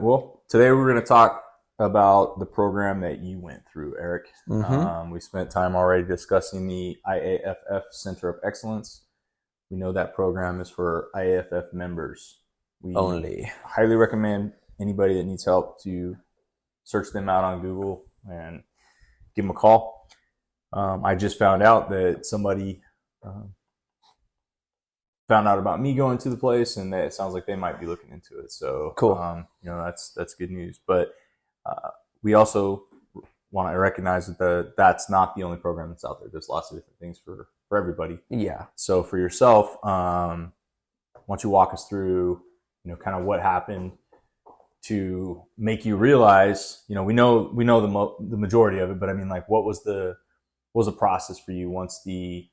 Well, today we're going to talk about the program that you went through, Eric. Mm-hmm. We spent time already discussing the IAFF Center of Excellence. We know that program is for IAFF members. We Only. highly recommend anybody that needs help to search them out on Google and give them a call. I just found out that somebody found out about me going to the place, and it sounds like they might be looking into it. So, Cool. that's good news. But we also want to recognize that that's not the only program that's out there. There's lots of different things for everybody. Yeah. So for yourself, why don't you walk us through, kind of what happened to make you realize, we know the majority of it, but I mean, like, what was the process for you once the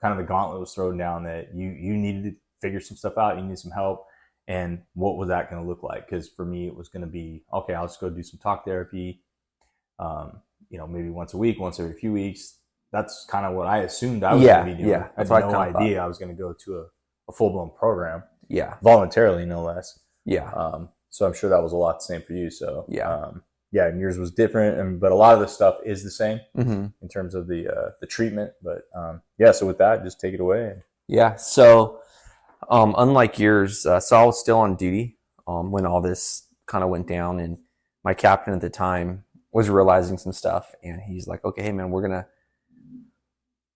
kind of the gauntlet was thrown down that you needed to figure some stuff out, you needed some help, and what was that going to look like? Because for me, it was going to be, okay, I'll just go do some talk therapy, maybe once a week, once every few weeks. That's kind of what I assumed I was going to be doing. Yeah. I That's had what I no kind of idea thought. I was going to go to a full-blown program, Yeah. voluntarily, no less. Yeah. So I'm sure that was a lot the same for you. So Yeah. yeah, and yours was different, but a lot of the stuff is the same Mm-hmm. in terms of the treatment. But yeah, so with that, just take it away. Yeah. So, unlike yours, so I was still on duty when all this kind of went down, and my captain at the time was realizing some stuff, and he's like, "Okay, hey man,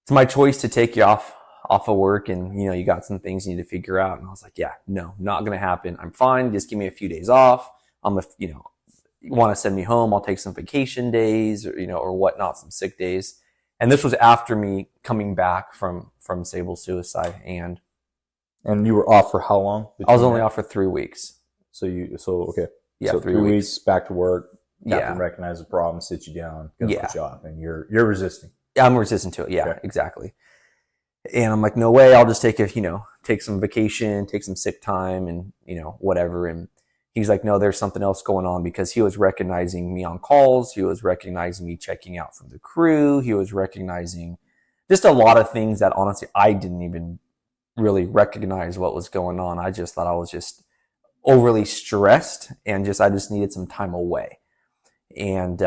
it's my choice to take you off of work, and you got some things you need to figure out." And I was like, "Yeah, no, not gonna happen. I'm fine. Just give me a few days off. You want to send me home, I'll take some vacation days or whatnot, some sick days." And this was after me coming back from Sable suicide, and And you were off for how long? I was only off for 3 weeks. Okay. Yeah, So 3 weeks back to work. Captain Yeah, recognizes the problem, sits you down, gonna yeah, push you off, and you're resisting. yeah. I'm resistant to it. Yeah, Okay. exactly. And I'm like, no way. I'll just take some vacation, take some sick time, and whatever. And he's like, no, there's something else going on, because he was recognizing me on calls. He was recognizing me checking out from the crew. He was recognizing just a lot of things that honestly I didn't even really recognize what was going on. I just thought I was just overly stressed, and I just needed some time away. And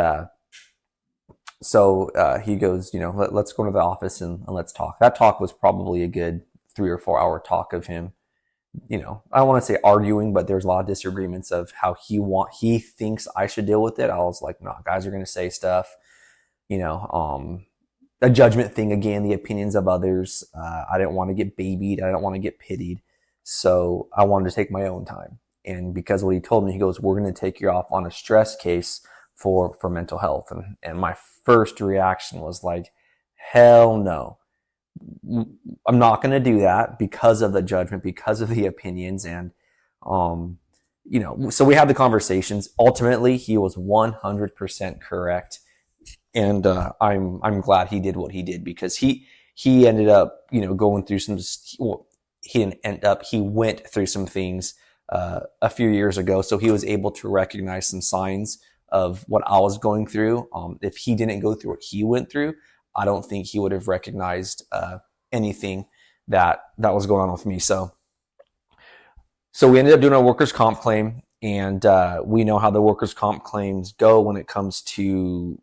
so he goes, let's go to the office and let's talk. That talk was probably a good 3 or 4 hour talk of him. I don't want to say arguing, but there's a lot of disagreements of how he thinks I should deal with it. I was like, no, guys are going to say stuff, a judgment thing again, the opinions of others. I didn't want to get babied. I didn't want to get pitied. So I wanted to take my own time. And because what he told me, he goes, we're going to take you off on a stress case for mental health. And my first reaction was like, hell no. I'm not going to do that because of the judgment, because of the opinions. And, so we had the conversations. Ultimately, he was 100% correct. And I'm glad he did what he did, because he ended up, going through some, well, he didn't end up, he went through some things a few years ago. So he was able to recognize some signs of what I was going through. If he didn't go through what he went through, I don't think he would have recognized anything that was going on with me. So we ended up doing a workers' comp claim, and we know how the workers' comp claims go when it comes to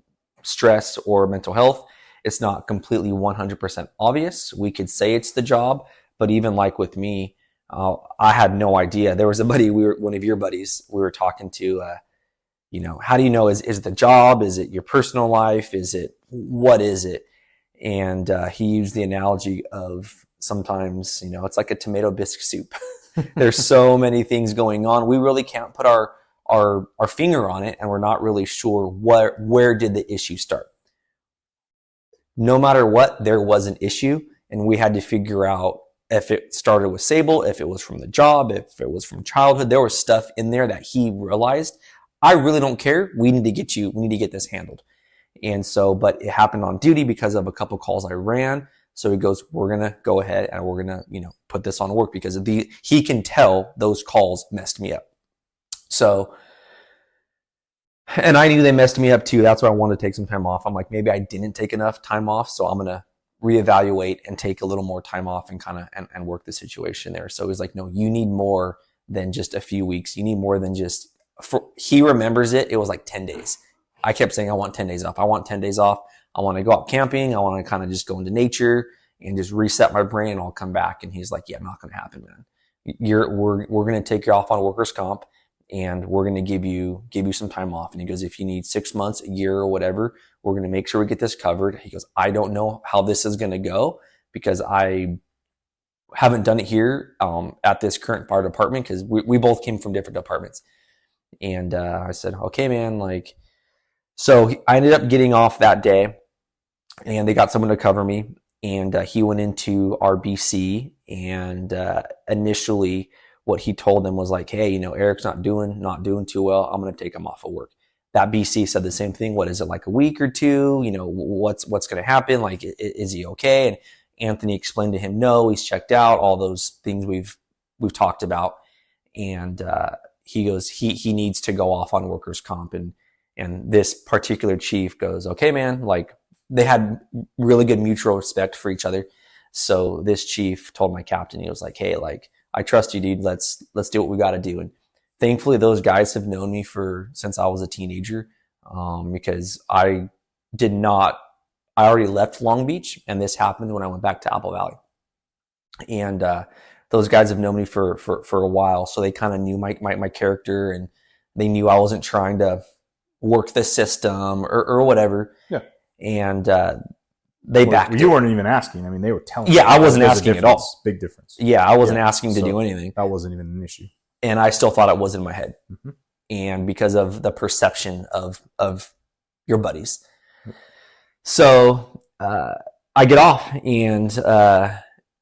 stress or mental health. It's not completely 100% obvious. We could say it's the job, but even like with me, I had no idea. There was a buddy, one of your buddies, we were talking to, how do you know, is it the job? Is it your personal life? What is it? And he used the analogy of sometimes, it's like a tomato bisque soup. There's so many things going on. We really can't put our finger on it, and we're not really sure where did the issue start. No matter what, there was an issue, and we had to figure out if it started with Sable, if it was from the job, if it was from childhood. There was stuff in there that he realized, I really don't care. We need to get this handled. And so, but it happened on duty because of a couple calls I ran. So he goes, we're going to go ahead and we're going to, put this on work, because he can tell those calls messed me up. So, and I knew they messed me up too. That's why I wanted to take some time off. I'm like, maybe I didn't take enough time off. So I'm going to reevaluate and take a little more time off and kind of, and work the situation there. So he's like, no, you need more than just a few weeks. You need more than just he remembers it. It was like 10 days. I kept saying, I want 10 days off. I want 10 days off. I want to go out camping. I want to kind of just go into nature and just reset my brain, and I'll come back. And he's like, yeah, not going to happen, man. We're going to take you off on workers' comp, and we're going to give you some time off. And he goes, if you need 6 months, a year, or whatever, we're going to make sure we get this covered. He goes, I don't know how this is going to go because I haven't done it here at this current fire department, because we both came from different departments. And I said, okay, man, like, so I ended up getting off that day, and they got someone to cover me. And he went into our BC, and initially what he told them was like, hey, you know, Eric's not doing too well. I'm going to take him off of work. That BC said the same thing. What is it, like a week or two? You know, what's going to happen? Like, is he okay? And Anthony explained to him, no, he's checked out, all those things we've talked about. And he goes, he needs to go off on workers' comp. And this particular chief goes, okay, man, like, they had really good mutual respect for each other. So this chief told my captain, he was like, hey, like, I trust you, dude. Let's do what we got to do. And thankfully, those guys have known me since I was a teenager, because I already left Long Beach, and this happened when I went back to Apple Valley. And those guys have known me for a while, so they kind of knew my character, and they knew I wasn't trying to work the system or whatever. Yeah. And they backed you weren't even asking. I mean, they were telling you. Yeah, I wasn't asking at all. Big difference. Yeah, I wasn't asking to do anything. That wasn't even an issue. And I still thought it was in my head. Mm-hmm. And because of the perception of your buddies. So I get off, and I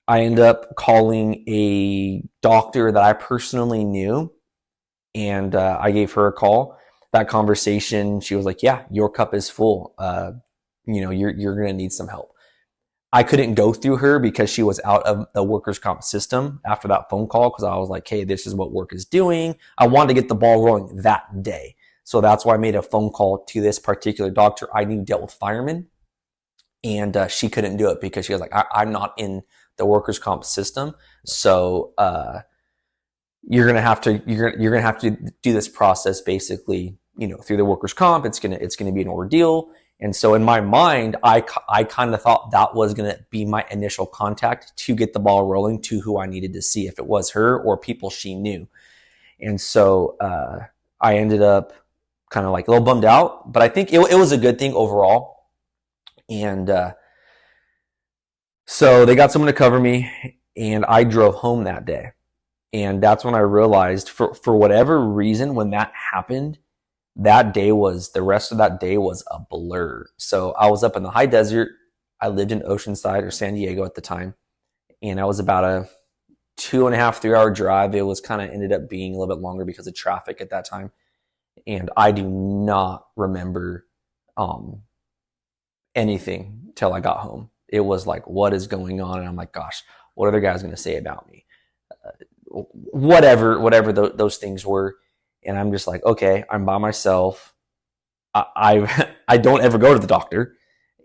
end up calling a doctor that I personally knew, and I gave her a call. That conversation, she was like, yeah, your cup is full. You know, you're going to need some help. I couldn't go through her because she was out of the workers' comp system after that phone call, because I was like, hey, this is what work is doing. I wanted to get the ball rolling that day. So that's why I made a phone call to this particular doctor I knew dealt with firemen. And she couldn't do it because she was like, I'm not in the workers' comp system. So you're going to have to do this process basically, you know, through the workers' comp. It's going to be an ordeal. And so in my mind, I kind of thought that was going to be my initial contact to get the ball rolling to who I needed to see, if it was her or people she knew. And so I ended up kind of like a little bummed out, but I think it was a good thing overall. And so they got someone to cover me, and I drove home that day. And that's when I realized, for whatever reason, when that happened, the rest of that day was a blur. So I was up in the high desert. I lived in Oceanside or San Diego at the time. And I was about a 2.5, 3 hour drive. It was kind of ended up being a little bit longer because of traffic at that time. And I do not remember anything till I got home. It was like, what is going on? And I'm like, gosh, what are the guys going to say about me? Whatever those things were. And I'm just like, okay, I'm by myself. I don't ever go to the doctor,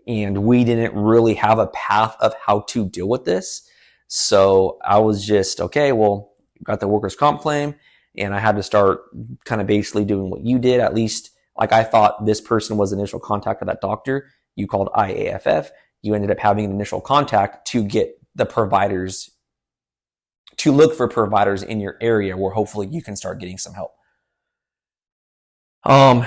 and we didn't really have a path of how to deal with this. So I was just, okay, well, got the workers' comp claim, and I had to start kind of basically doing what you did. At least, like, I thought this person was the initial contact of that doctor. You called IAFF. You ended up having an initial contact to get the providers, to look for providers in your area where hopefully you can start getting some help.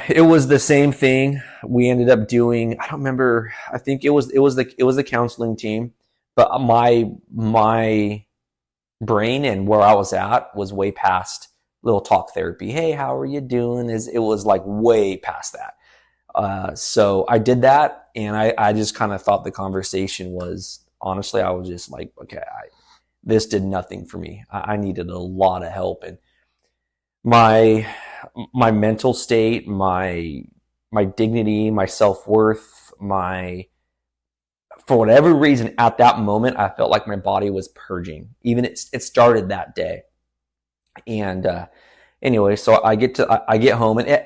It was the same thing. We ended up doing, I don't remember, I think it was the counseling team, but my brain and where I was at was way past little talk therapy. Hey, how are you doing? It was like way past that. So I did that, and I just kind of thought the conversation was, honestly, I was just like, okay, this did nothing for me. I needed a lot of help, and my mental state, my dignity, my self-worth, for whatever reason at that moment, I felt like my body was purging. Even it started that day. And anyway, so I get home, and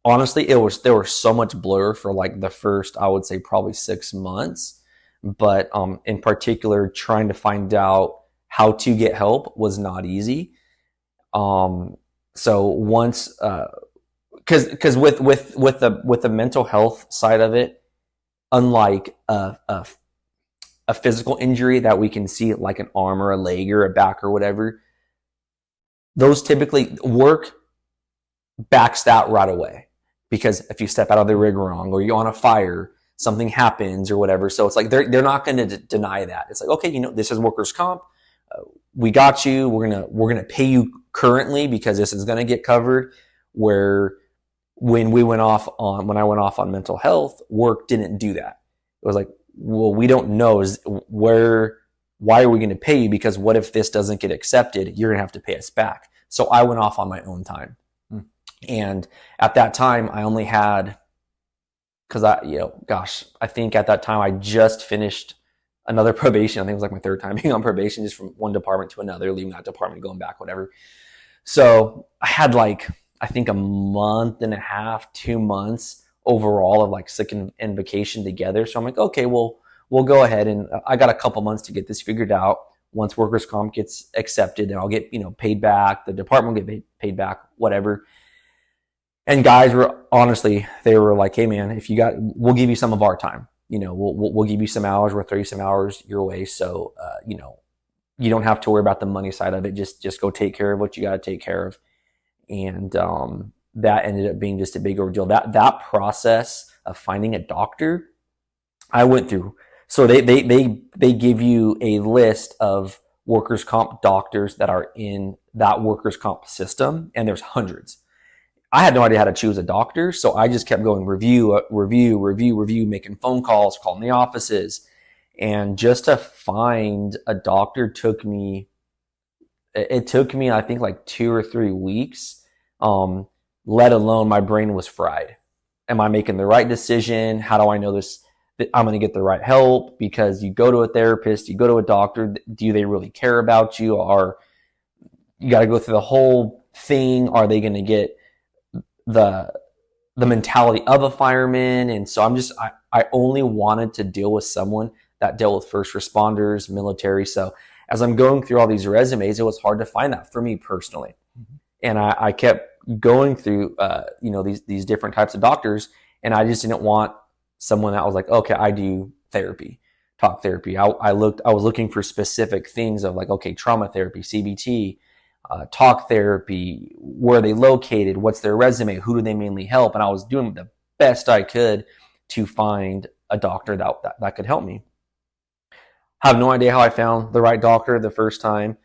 honestly, there was so much blur for like the first, I would say probably 6 months. But in particular, trying to find out how to get help was not easy. So once because with the mental health side of it, unlike a physical injury that we can see, like an arm or a leg or a back or whatever, those typically work backs that right away. Because if you step out of the rig wrong, or you're on a fire, something happens or whatever. So it's like they're not going to deny that. It's like, okay, this is workers' comp. We got you. We're gonna pay you currently because this is gonna get covered. Where when I went off on mental health, work didn't do that. It was like, well, we don't know why are we going to pay you? Because what if this doesn't get accepted? You're going to have to pay us back. So I went off on my own time. And at that time I only had, cause I think at that time I just finished another probation. I think it was like my third time being on probation, just from one department to another, leaving that department, going back, whatever. So I had like, I think a month and a half, 2 months overall of like sick and vacation together. So I'm like, okay, well, we'll go ahead, and I got a couple months to get this figured out. Once workers' comp gets accepted, then I'll get, paid back. The department will get paid back, whatever. And guys were honestly, they were like, hey man, we'll give you some of our time. We'll give you some hours. We'll throw you some hours your way. So, you don't have to worry about the money side of it. Just go take care of what you got to take care of. And that ended up being just a big ordeal. That process of finding a doctor, I went through. So they give you a list of workers' comp doctors that are in that workers' comp system, and there's hundreds. I had no idea how to choose a doctor, so I just kept going review, making phone calls, calling the offices, and just to find a doctor took me, I think, like 2 or 3 weeks. Let alone my brain was fried. Am I making the right decision? How do I know that I'm going to get the right help? Because you go to a therapist, you go to a doctor, do they really care about you? Or you got to go through the whole thing? Are they going to get the mentality of a fireman? And so I only wanted to deal with someone that dealt with first responders, military. So as I'm going through all these resumes, it was hard to find that for me personally. Mm-hmm. And I kept going through, these different types of doctors, and I just didn't want someone that was like, okay, I do therapy, talk therapy. I was looking for specific things of like, okay, trauma therapy, CBT, talk therapy, where are they located? What's their resume? Who do they mainly help? And I was doing the best I could to find a doctor that could help me. I have no idea how I found the right doctor the first time.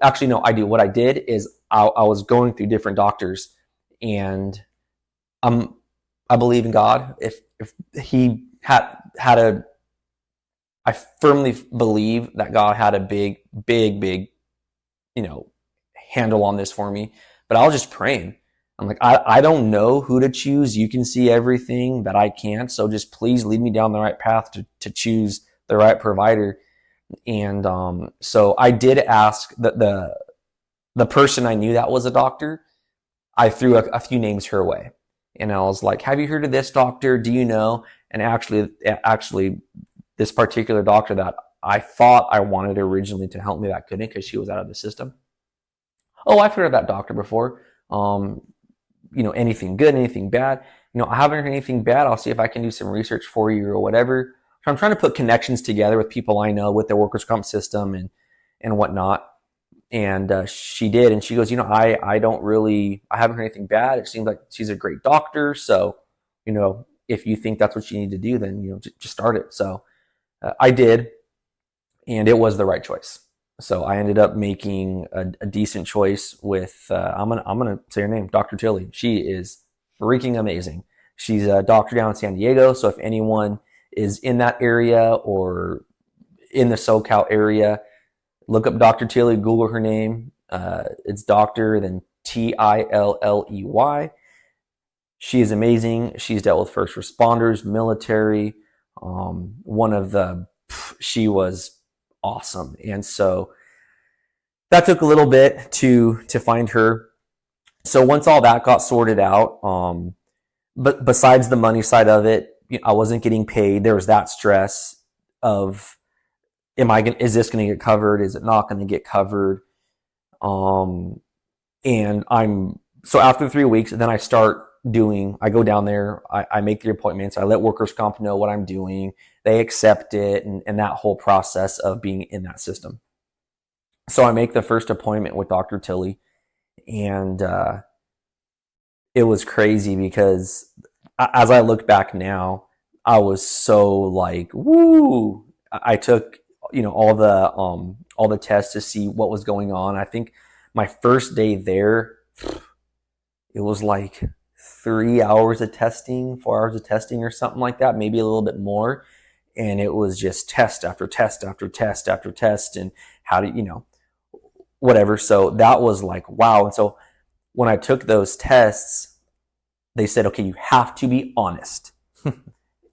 Actually, no, I do. What I did is I was going through different doctors, and I believe in God. If he had I firmly believe that God had a big, handle on this for me. But I was just praying. I'm like, I don't know who to choose. You can see everything that I can't. So just please lead me down the right path to choose the right provider. And so I did ask the person I knew that was a doctor. I threw a few names her way, and I was like, have you heard of this doctor? Do you know? And actually this particular doctor that I thought I wanted originally to help me, that couldn't, because she was out of the system. Oh, I've heard of that doctor before. Anything good, anything bad? I haven't heard anything bad. I'll see if I can do some research for you or whatever. So I'm trying to put connections together with people I know with their workers' comp system and whatnot. And she did, and she goes, I haven't heard anything bad. It seems like she's a great doctor. So, if you think that's what you need to do, then, just start it. So I did, and it was the right choice. So I ended up making a decent choice with, I'm gonna say her name, Dr. Tilly. She is freaking amazing. She's a doctor down in San Diego. So if anyone is in that area or in the SoCal area, look up Dr. Tilly, Google her name. It's Dr. then Tilley. She is amazing. She's dealt with first responders, military. She was awesome. And so that took a little bit to find her. So once all that got sorted out, but besides the money side of it, I wasn't getting paid. There was that stress of, is this going to get covered? Is it not going to get covered? So after 3 weeks, then I start I go down there, I make the appointments, I let workers' comp know what I'm doing, they accept it, and that whole process of being in that system. So I make the first appointment with Dr. Tilley, and it was crazy because as I look back now, I was so like, woo. I took, all the tests to see what was going on. I think my first day there, it was like 3 hours of testing, 4 hours of testing or something like that, maybe a little bit more. And it was just test after test after test after test, and how to, whatever. So that was like, wow. And so when I took those tests, they said, okay, you have to be honest.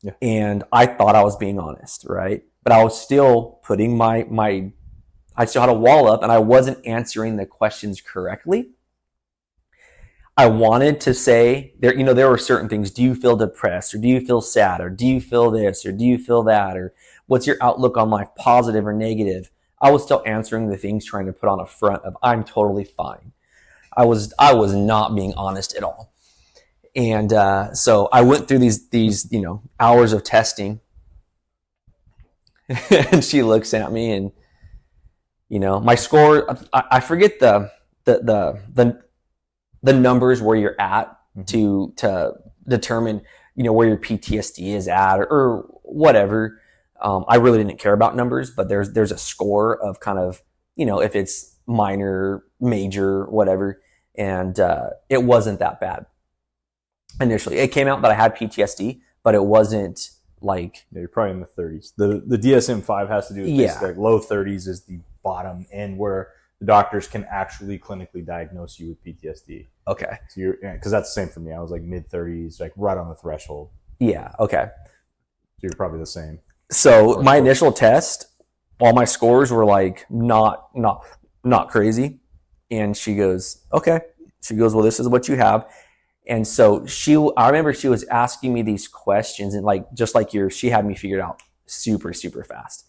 Yeah. And I thought I was being honest, right? But I was still putting I still had a wall up, and I wasn't answering the questions correctly. I wanted to say there were certain things. Do you feel depressed, or do you feel sad, or do you feel this, or do you feel that, or what's your outlook on life, positive or negative? I was still answering the things, trying to put on a front of I'm totally fine. I was not being honest at all. And so I went through these hours of testing, and she looks at me, and my score. I forget the numbers where you're at to determine where your PTSD is at, or whatever. I really didn't care about numbers, but there's a score of kind of if it's minor, major, whatever, and it wasn't that bad. Initially, it came out that I had PTSD, but it wasn't like you're probably in the 30s. The DSM-5 has to do with like low 30s is the bottom end where the doctors can actually clinically diagnose you with PTSD. Okay. So because that's the same for me. I was like mid 30s, like right on the threshold. Yeah. Okay. So you're probably the same. So my initial test, all my scores were like not crazy, and she goes, okay. She goes, well, this is what you have. And so I remember she was asking me these questions, and like, just like she had me figured out super, super fast.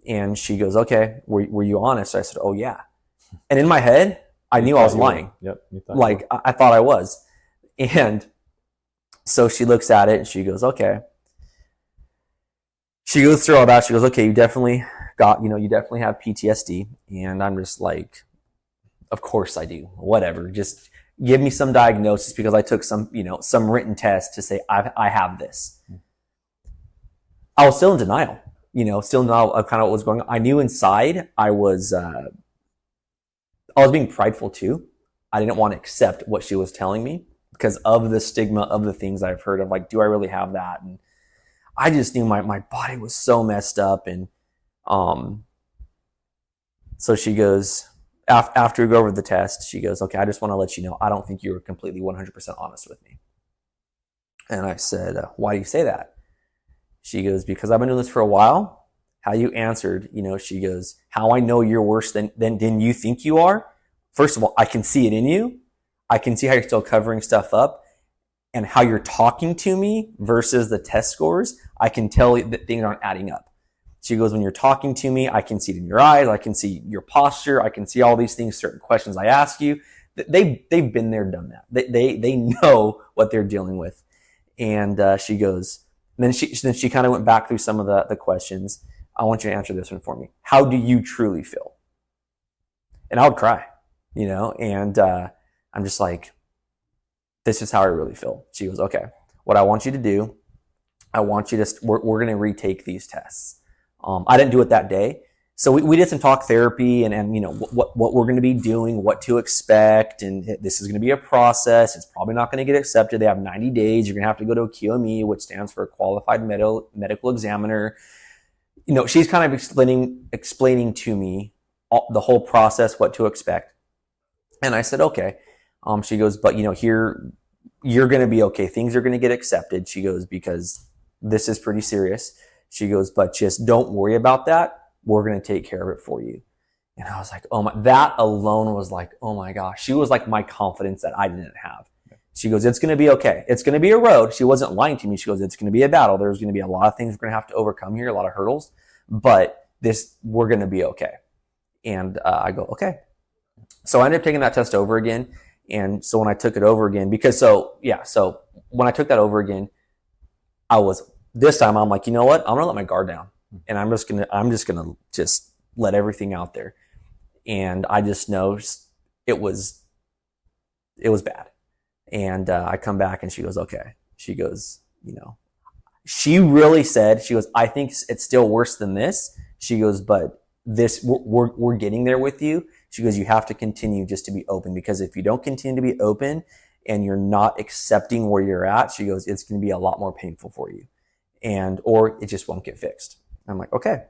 And she goes, okay, were you honest? I said, oh yeah. And in my head, I knew I was lying. Yep. Like I thought I was. And so she looks at it and she goes, okay. She goes through all that. She goes, okay, you definitely have PTSD. And I'm just like, of course I do. Whatever. Just give me some diagnosis, because I took some written test to say I have this. I was still in denial, still in denial of kind of what was going on. I knew inside I was being prideful too. I didn't want to accept what she was telling me because of the stigma of the things I've heard of, like, do I really have that? And I just knew my body was so messed up. And so she goes, after we go over the test, she goes, okay, I just want to let you know, I don't think you were completely 100% honest with me. And I said, why do you say that? She goes, because I've been doing this for a while. How you answered, she goes, how I know you're worse than you think you are. First of all, I can see it in you. I can see how you're still covering stuff up, and how you're talking to me versus the test scores. I can tell that things aren't adding up. She goes, when you're talking to me, I can see it in your eyes. I can see your posture. I can see all these things, certain questions I ask you. They've been there, done that. They know what they're dealing with. And she goes, and then she kind of went back through some of the questions. I want you to answer this one for me. How do you truly feel? And I would cry, and I'm just like, this is how I really feel. She goes, okay, what I want you to do, we're going to retake these tests. I didn't do it that day. So we did some talk therapy and what we're going to be doing, what to expect. And this is going to be a process. It's probably not going to get accepted. They have 90 days. You're going to have to go to a QME, which stands for a qualified medical examiner. She's kind of explaining to me the whole process, what to expect. And I said, okay. She goes, but here you're going to be okay. Things are going to get accepted. She goes, because this is pretty serious. She goes, but just don't worry about that. We're going to take care of it for you. And I was like, oh my, that alone was like, oh my gosh. She was like my confidence that I didn't have. She goes, it's going to be okay. It's going to be a road. She wasn't lying to me. She goes, it's going to be a battle. There's going to be a lot of things we're going to have to overcome here, a lot of hurdles, but we're going to be okay. And I go, okay. So I ended up taking that test over again. And so when I took it over again, so when I took that over again, this time I'm like, you know what? I'm gonna let my guard down, and I'm just gonna let everything out there. And I just know it was bad. And I come back and she goes, okay. She goes, she really said, she goes, I think it's still worse than this. She goes, but we're getting there with you. She goes, you have to continue just to be open, because if you don't continue to be open and you're not accepting where you're at, she goes, it's going to be a lot more painful for you, or it just won't get fixed. I'm like, okay.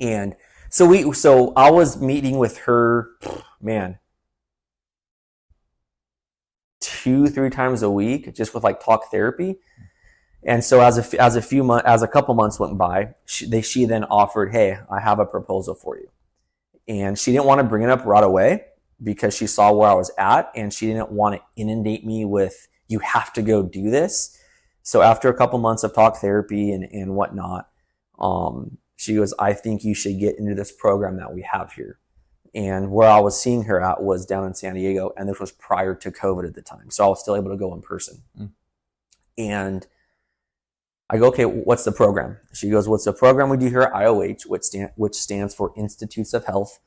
And so I was meeting with her, man, 2-3 times a week, just with like talk therapy. And so as a couple months went by, she then offered, hey, I have a proposal for you. And she didn't want to bring it up right away because she saw where I was at, and she didn't want to inundate me with, you have to go do this. So after a couple months of talk therapy and whatnot, she goes, I think you should get into this program that we have here. And where I was seeing her at was down in San Diego, and this was prior to COVID at the time. So I was still able to go in person. And I go, okay, what's the program? She goes, what's the program we do here at IOH, which stands for Institutes of Health.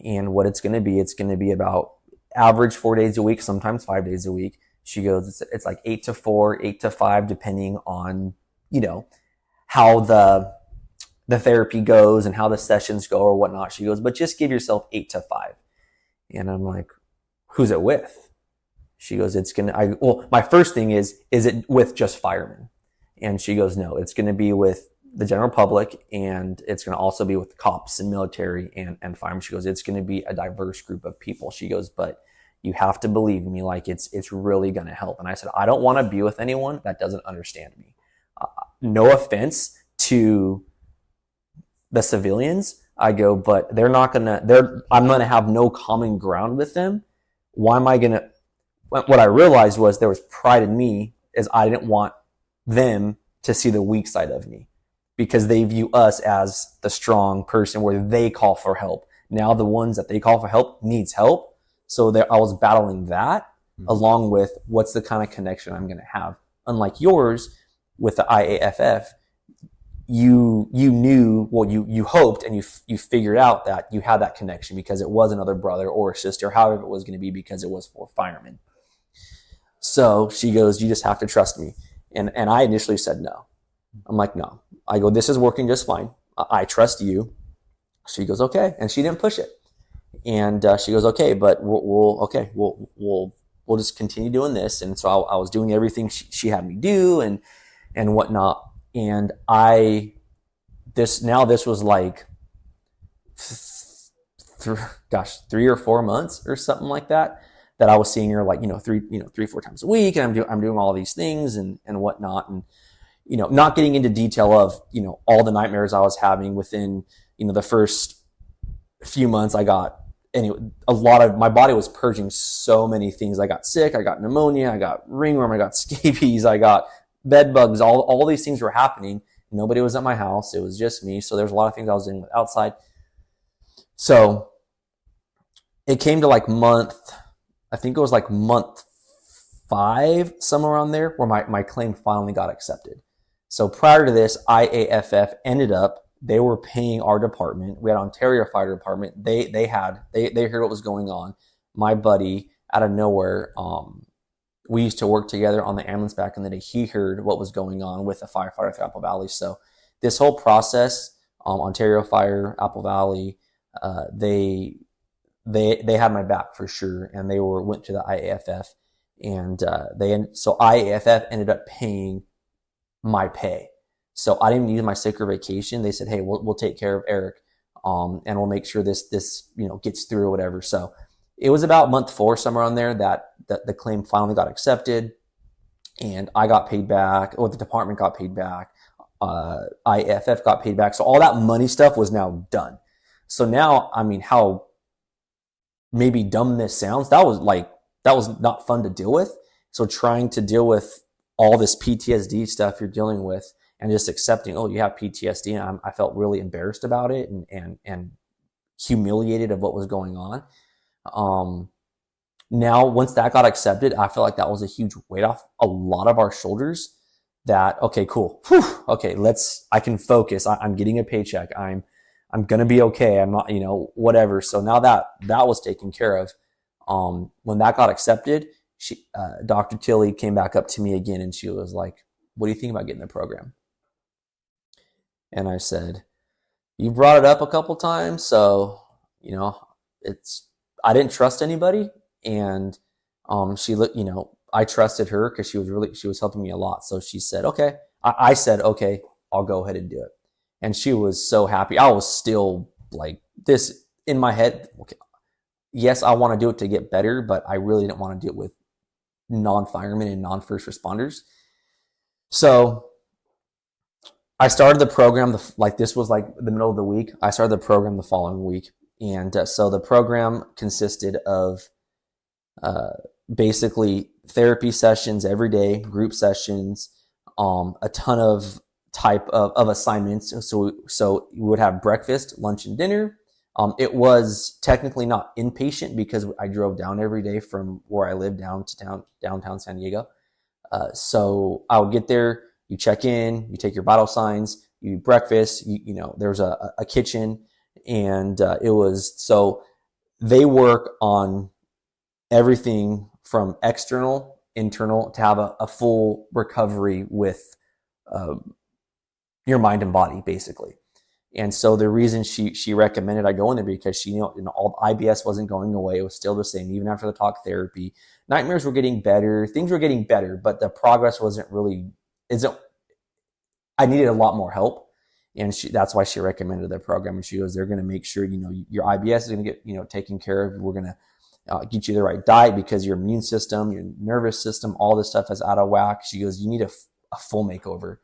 And what it's going to be about average 4 days a week, sometimes 5 days a week. She goes, it's like 8 to 4, 8 to 5, depending on, how the therapy goes and how the sessions go or whatnot. She goes, but just give yourself 8 to 5. And I'm like, who's it with? She goes, my first thing is it with just firemen? And she goes, no, it's going to be with the general public, and it's going to also be with cops and military and firemen. She goes, it's going to be a diverse group of people. She goes, but you have to believe me, like it's really going to help. And I said, I don't want to be with anyone that doesn't understand me. No offense to the civilians. I go, but I'm going to have no common ground with them. Why am I going to, what I realized was there was pride in me, is I didn't want them to see the weak side of me, because they view us as the strong person where they call for help. Now the ones that they call for help needs help. So I was battling that along with what's the kind of connection I'm going to have. Unlike yours with the IAFF, you knew, well, you hoped and you figured out that you had that connection because it was another brother or a sister, however it was going to be, because it was for firemen. So she goes, you just have to trust me. And I initially said no. I'm like, no. I go, this is working just fine. I trust you. She goes, okay. And she didn't push it. And she goes, okay, but we'll just continue doing this. And so I was doing everything she had me do and whatnot. And this was like, 3 or 4 months or something like that I was seeing her, like, 3-4 times a week. And I'm doing all these things and whatnot. And, not getting into detail of, all the nightmares I was having within, the first few months. I got, my body was purging so many things. I got sick, I got pneumonia, I got ringworm, I got scabies, I got bed bugs, all these things were happening. Nobody was at my house. It was just me. So there's a lot of things I was doing outside. So it came to like month 5, somewhere around there, where my claim finally got accepted. So prior to this, IAFF they were paying our department. We had Ontario Fire Department. They heard what was going on. My buddy, out of nowhere, we used to work together on the ambulance back in the day. He heard what was going on with the firefighter through Apple Valley. So this whole process, Ontario Fire, Apple Valley, they had my back for sure, and they went to the IAFF, and so IAFF ended up paying my pay. So I didn't need my sick or vacation. They said, hey, we'll take care of Eric, and we'll make sure this gets through or whatever. So it was about month 4, somewhere on there, that the claim finally got accepted, and I got paid back, or the department got paid back, IAFF got paid back. So all that money stuff was now done. So now, how maybe dumb this sounds, that was not fun to deal with. So trying to deal with all this PTSD stuff you're dealing with, and just accepting, oh, you have PTSD, and I felt really embarrassed about it and humiliated of what was going on. Now, once that got accepted, I feel like that was a huge weight off a lot of our shoulders. That, okay, cool. Whew, okay, I can focus. I'm getting a paycheck. I'm going to be okay. I'm not, whatever. So now that was taken care of. When that got accepted, Dr. Tilly came back up to me again and she was like, what do you think about getting the program? And I said, you brought it up a couple times. So, I didn't trust anybody. And, she looked, I trusted her because she was helping me a lot. So she said, okay. I said, okay, I'll go ahead and do it. And she was so happy. I was still like this in my head. Okay, yes, I want to do it to get better, but I really didn't want to do it with non-firemen and non-first responders. So I started the program, this was like the middle of the week. I started the program the following week. And so the program consisted of basically therapy sessions every day, group sessions, a ton of type of assignments. So we would have breakfast, lunch, and dinner. It was technically not inpatient because I drove down every day from where I lived downtown San Diego. So I would get there, you check in, you take your vital signs, you eat breakfast, there's a kitchen, and so they work on everything from external, internal, to have a full recovery with your mind and body, basically. And so the reason she recommended I go in there because she knew all IBS wasn't going away. It was still the same, even after the talk therapy. Nightmares were getting better. Things were getting better, but the progress I needed a lot more help. And that's why she recommended the program. And she goes, they're going to make sure, your IBS is going to get, taken care of. We're going to get you the right diet because your immune system, your nervous system, all this stuff is out of whack. She goes, you need a full makeover.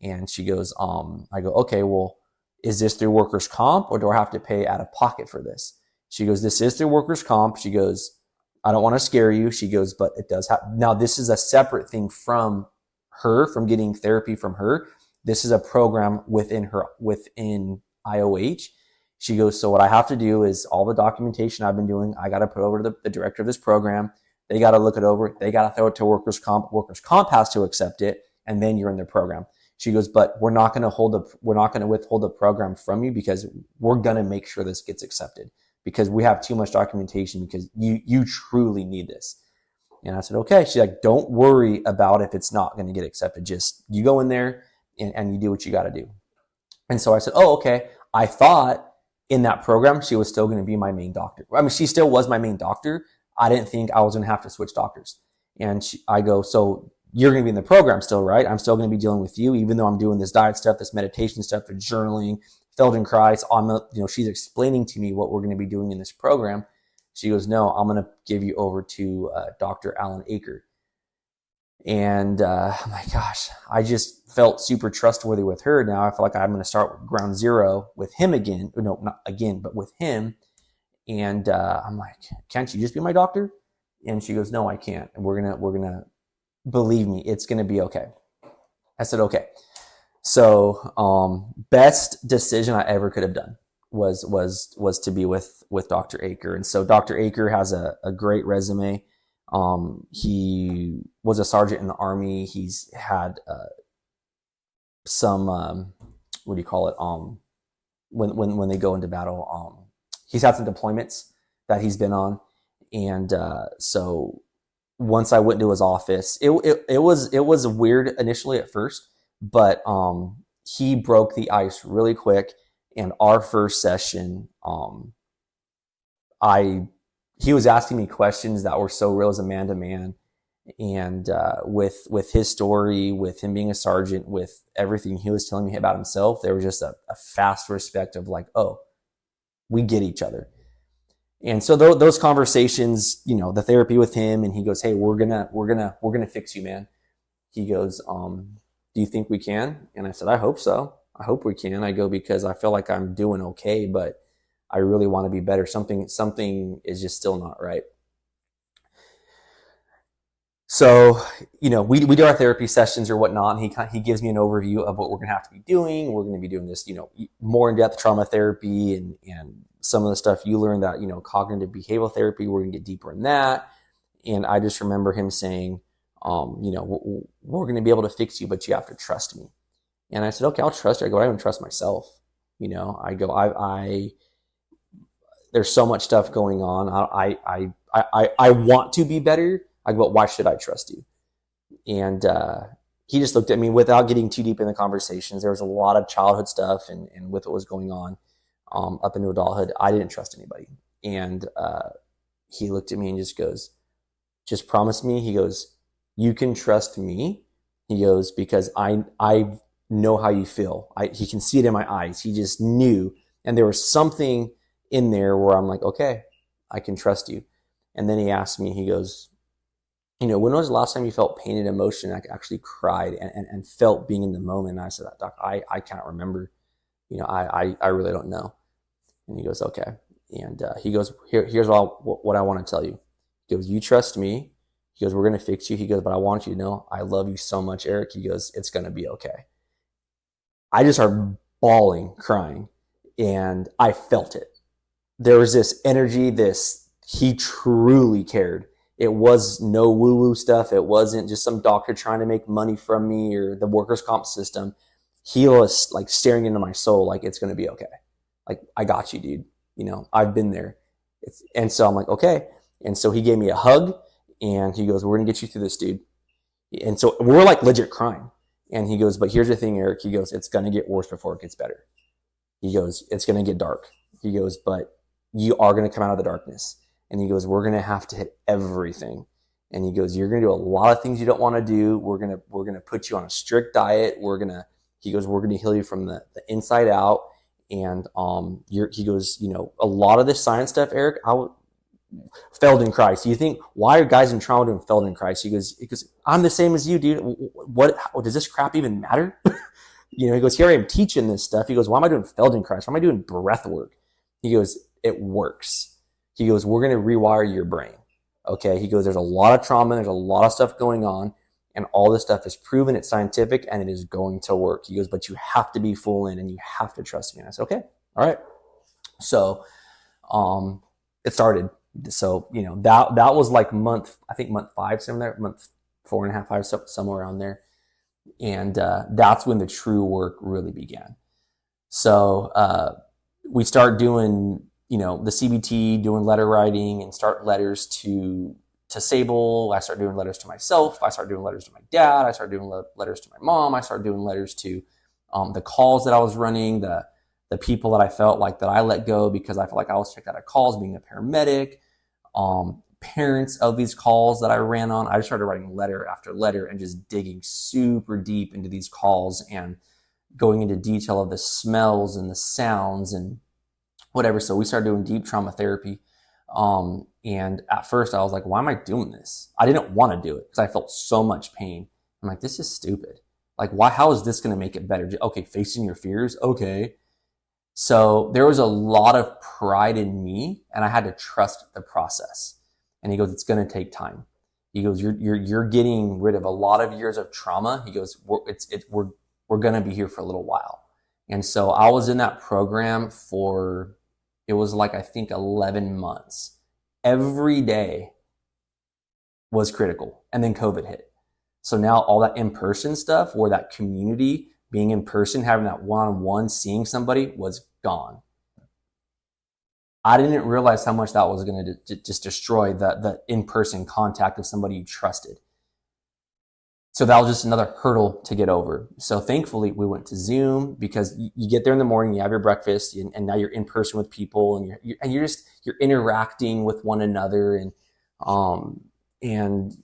And she goes, I go, okay, well, is this through workers' comp or do I have to pay out of pocket for this? She goes, this is through workers' comp. She goes, I don't want to scare you. She goes, but it does have, now this is a separate thing from getting therapy from her. This is a program within IOH. She goes, so what I have to do is all the documentation I've been doing, I got to put over to the director of this program. They got to look it over. They got to throw it to workers' comp. Workers' comp has to accept it. And then you're in the program. She goes, but we're not going to withhold the program from you because we're going to make sure this gets accepted because we have too much documentation because you truly need this. And I said, okay. She's like, don't worry about if it's not going to get accepted. Just you go in there and you do what you got to do. And so I said, oh, okay. I thought in that program, she was still going to be my main doctor. I mean, she still was my main doctor. I didn't think I was going to have to switch doctors. And I go, so you're going to be in the program still, right? I'm still going to be dealing with you, even though I'm doing this diet stuff, this meditation stuff, the journaling, Feldenkrais. She's explaining to me what we're going to be doing in this program. She goes, no, I'm going to give you over to Dr. Alan Aker. And oh my gosh, I just felt super trustworthy with her. Now I feel like I'm going to start ground zero with him again. No, not again, but with him. And I'm like, can't you just be my doctor? And she goes, no, I can't. And we're gonna believe me, it's gonna be okay. I said, okay. So best decision I ever could have done was to be with Dr. Aker. And so Dr. Aker has a great resume. He was a sergeant in the Army. He's had some what do you call it? When they go into battle, he's had some deployments that he's been on. And so once I went to his office, it was weird initially at first, but he broke the ice really quick. And our first session, he was asking me questions that were so real as a man to man, and with his story, with him being a sergeant, with everything he was telling me about himself, there was just a fast respect of like, oh, we get each other. And so those conversations, the therapy with him, and he goes, hey, we're gonna fix you, man. He goes, do you think we can? And I said, I hope so. I hope we can. I go, because I feel like I'm doing okay, but I really want to be better. Something is just still not right. So, we do our therapy sessions or whatnot, and he gives me an overview of what we're going to have to be doing. We're going to be doing this, more in-depth trauma therapy and some of the stuff you learned that, cognitive behavioral therapy, we're going to get deeper in that. And I just remember him saying, we're going to be able to fix you, but you have to trust me. And I said, okay, I'll trust you. I go, I don't even trust myself. I go, there's so much stuff going on. I want to be better. I go, but why should I trust you? And he just looked at me without getting too deep in the conversations. There was a lot of childhood stuff and with what was going on up into adulthood, I didn't trust anybody. And he looked at me and just goes, just promise me. He goes, you can trust me. He goes, because I know how you feel. He can see it in my eyes. He just knew. And there was something in there where I'm like, okay, I can trust you. And then he asked me, he goes, when was the last time you felt pain and emotion? I actually cried and felt being in the moment. And I said, Doc, I can't remember. I really don't know. And he goes, okay. And he goes, here's what I want to tell you. He goes, you trust me. He goes, we're going to fix you. He goes, but I want you to know, I love you so much, Eric. He goes, it's going to be okay. I just started bawling, crying, and I felt it. There was this energy, he truly cared. It was no woo-woo stuff. It wasn't just some doctor trying to make money from me or the workers' comp system. He was like staring into my soul, like, it's going to be okay. Like, I got you, dude. I've been there. And so I'm like, okay. And so he gave me a hug and he goes, we're going to get you through this, dude. And so we're like legit crying. And he goes, but here's the thing, Eric. He goes, it's going to get worse before it gets better. He goes, it's going to get dark. He goes, but you are going to come out of the darkness. And he goes, we're going to have to hit everything. And he goes, you're going to do a lot of things you don't want to do. We're going to put you on a strict diet. He goes, we're going to heal you from the inside out. And he goes, a lot of this science stuff, Eric, failed in Christ. You think, why are guys in trauma doing failed in Christ? He goes, I'm the same as you, dude. What does this crap even matter? He goes, here I am teaching this stuff. He goes, why am I doing failed in Christ? Why am I doing breath work? He goes, it works. He goes, we're going to rewire your brain. Okay. He goes, there's a lot of trauma. There's a lot of stuff going on. And all this stuff is proven, it's scientific, and it is going to work. He goes, but you have to be full in and you have to trust me. And I said, okay, all right. So it started. So, that was like month 5, somewhere there, month 4.5, 5, somewhere around there. And that's when the true work really began. So we start doing, the CBT, doing letter writing and start letters to Sable. I started doing letters to myself. I started doing letters to my dad. I started doing letters to my mom. I started doing letters to the calls that I was running, the people that I felt like that I let go because I felt like I was checked out of calls being a paramedic, parents of these calls that I ran on. I just started writing letter after letter and just digging super deep into these calls and going into detail of the smells and the sounds and whatever. So we started doing deep trauma therapy. And at first I was like, why am I doing this? I didn't want to do it because I felt so much pain. I'm like, this is stupid. Like, how is this going to make it better? Okay, facing your fears. Okay. So there was a lot of pride in me and I had to trust the process. And he goes, it's going to take time. He goes, you're getting rid of a lot of years of trauma. He goes, we're going to be here for a little while. And so I was in that program for, it was like, I think 11 months. Every day was critical. And then COVID hit. So now all that in-person stuff or that community, being in person, having that one-on-one, seeing somebody was gone. I didn't realize how much that was going to just destroy the in-person contact of somebody you trusted. So that was just another hurdle to get over. So thankfully we went to Zoom because you get there in the morning, you have your breakfast, and now you're in person with people, and you're interacting with one another, and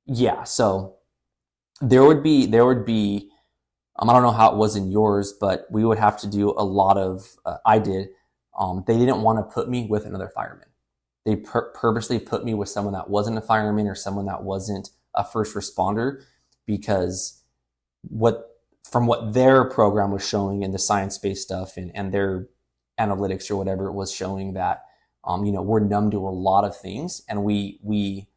yeah. So there would be. I don't know how it was in yours, but we would have to do a lot of. I did. They didn't want to put me with another fireman. They purposely put me with someone that wasn't a fireman or someone that wasn't a first responder, because from what their program was showing in the science-based stuff and their analytics or whatever, it was showing that we're numb to a lot of things, and we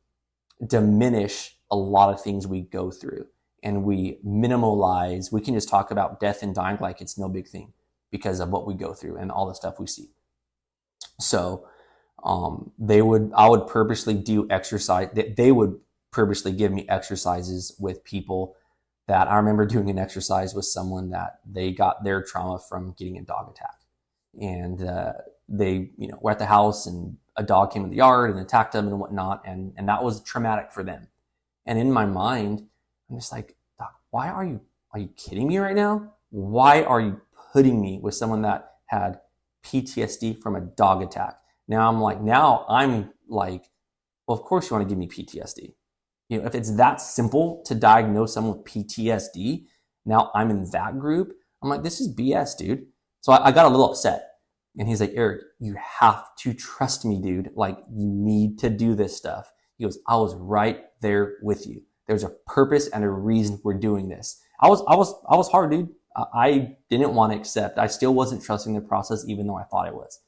diminish a lot of things we go through, and we minimalize. We can just talk about death and dying like it's no big thing because of what we go through and all the stuff we see. So I would purposely do exercise. They would purposely give me exercises with people that I remember doing an exercise with someone that they got their trauma from getting a dog attack. And they, were at the house and a dog came in the yard and attacked them and whatnot. And that was traumatic for them. And in my mind, I'm just like, Doc, why are you kidding me right now? Why are you putting me with someone that had PTSD from a dog attack? Now I'm like, well, of course you want to give me PTSD. If it's that simple to diagnose someone with PTSD, now I'm in that group. I'm like, this is BS, dude. So I got a little upset. And he's like, Eric, you have to trust me, dude. Like, you need to do this stuff. He goes, I was right there with you. There's a purpose and a reason we're doing this. I was hard, dude. I didn't want to accept. I still wasn't trusting the process, even though I thought it was.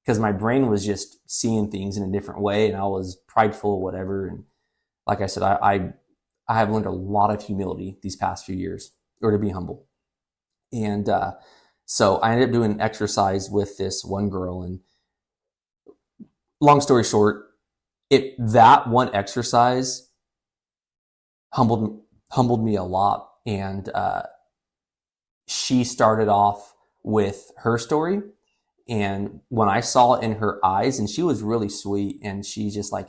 Because my brain was just seeing things in a different way, and I was prideful or whatever. And like I said, I have learned a lot of humility these past few years, or to be humble. And so I ended up doing an exercise with this one girl, and long story short, that one exercise humbled me a lot. And she started off with her story. And when I saw it in her eyes, and she was really sweet, and she's just like,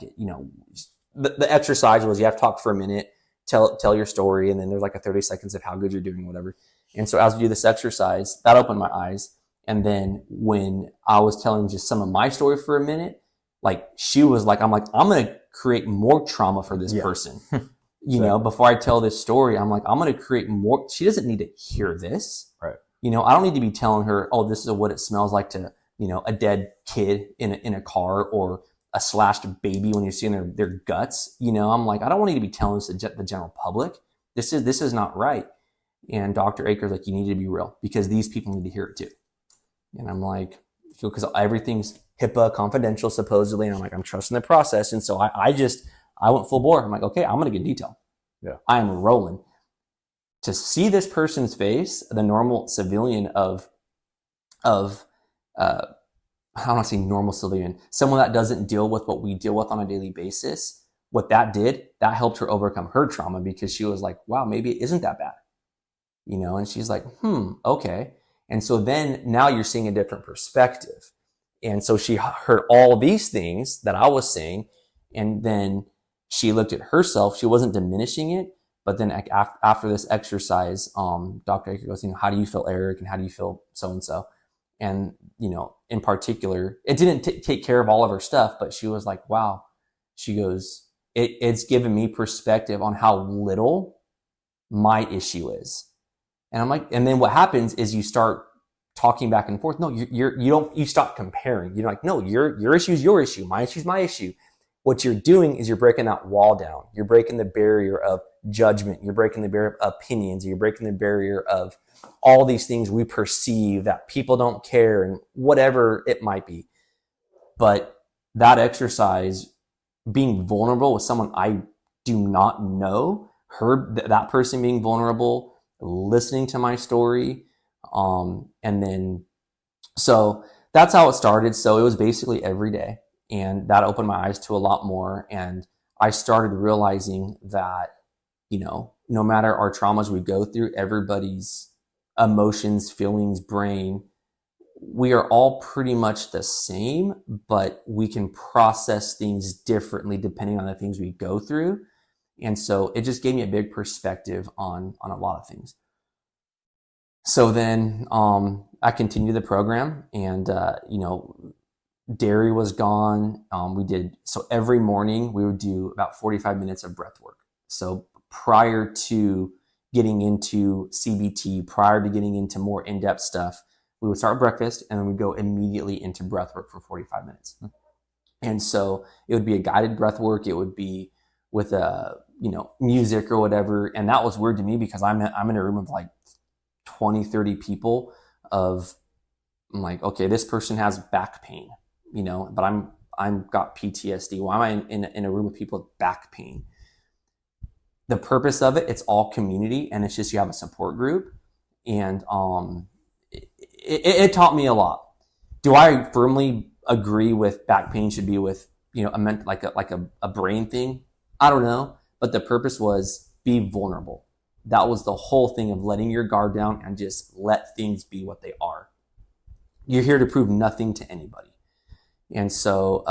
the exercise was you have to talk for a minute, tell your story, and then there's like a 30 seconds of how good you're doing, whatever. And so as we do this exercise, that opened my eyes. And then when I was telling just some of my story for a minute, like she was like, I'm going to create more trauma for this person. Before I tell this story, I'm like, I'm going to create more. She doesn't need to hear this. Right. I don't need to be telling her, oh, this is what it smells like to, a dead kid in a car, or a slashed baby when you're seeing their guts. I'm like, I don't want you to be telling this to the general public. This is not right. And Dr. Akers like, you need to be real, because these people need to hear it too. And I'm like, because everything's HIPAA confidential supposedly. And I'm like, I'm trusting the process. And so I went full bore. I'm like, okay, I'm going to get detail. Yeah. I am rolling. To see this person's face, the normal civilian of I don't want to say normal civilian, someone that doesn't deal with what we deal with on a daily basis, what that helped her overcome her trauma, because she was like, wow, maybe it isn't that bad. And she's like, okay. And so then now you're seeing a different perspective. And so she heard all these things that I was saying, and then she looked at herself. She wasn't diminishing it. But then after this exercise, Dr. Aker goes, how do you feel, Eric? And how do you feel so-and-so? And, in particular, it didn't take care of all of her stuff, but she was like, wow. She goes, it's given me perspective on how little my issue is. And I'm like, and then what happens is you start talking back and forth. No, you stop comparing. You're like, no, your issue is your issue. My issue is my issue. What you're doing is you're breaking that wall down. You're breaking the barrier of judgment. You're breaking the barrier of opinions. You're breaking the barrier of all these things we perceive that people don't care, and whatever it might be. But that exercise, being vulnerable with someone I do not know, heard that person being vulnerable, listening to my story, and then, so that's how it started. So it was basically every day. And that opened my eyes to a lot more. And I started realizing that, no matter our traumas we go through, everybody's emotions, feelings, brain, we are all pretty much the same, but we can process things differently depending on the things we go through. And so it just gave me a big perspective on a lot of things. So then I continued the program, and, dairy was gone. So every morning we would do about 45 minutes of breath work. So prior to getting into CBT, prior to getting into more in-depth stuff, we would start breakfast and then we'd go immediately into breath work for 45 minutes. And so it would be a guided breath work. It would be with music or whatever. And that was weird to me, because I'm in a room of like 20, 30 people I'm like, okay, this person has back pain, but I'm got PTSD. Why am I in a room with people with back pain? The purpose of it's all community, and it's just you have a support group. And it taught me a lot. Do I firmly agree with back pain should be with, a brain thing. I don't know. But the purpose was be vulnerable. That was the whole thing of letting your guard down and just let things be what they are. You're here to prove nothing to anybody. And so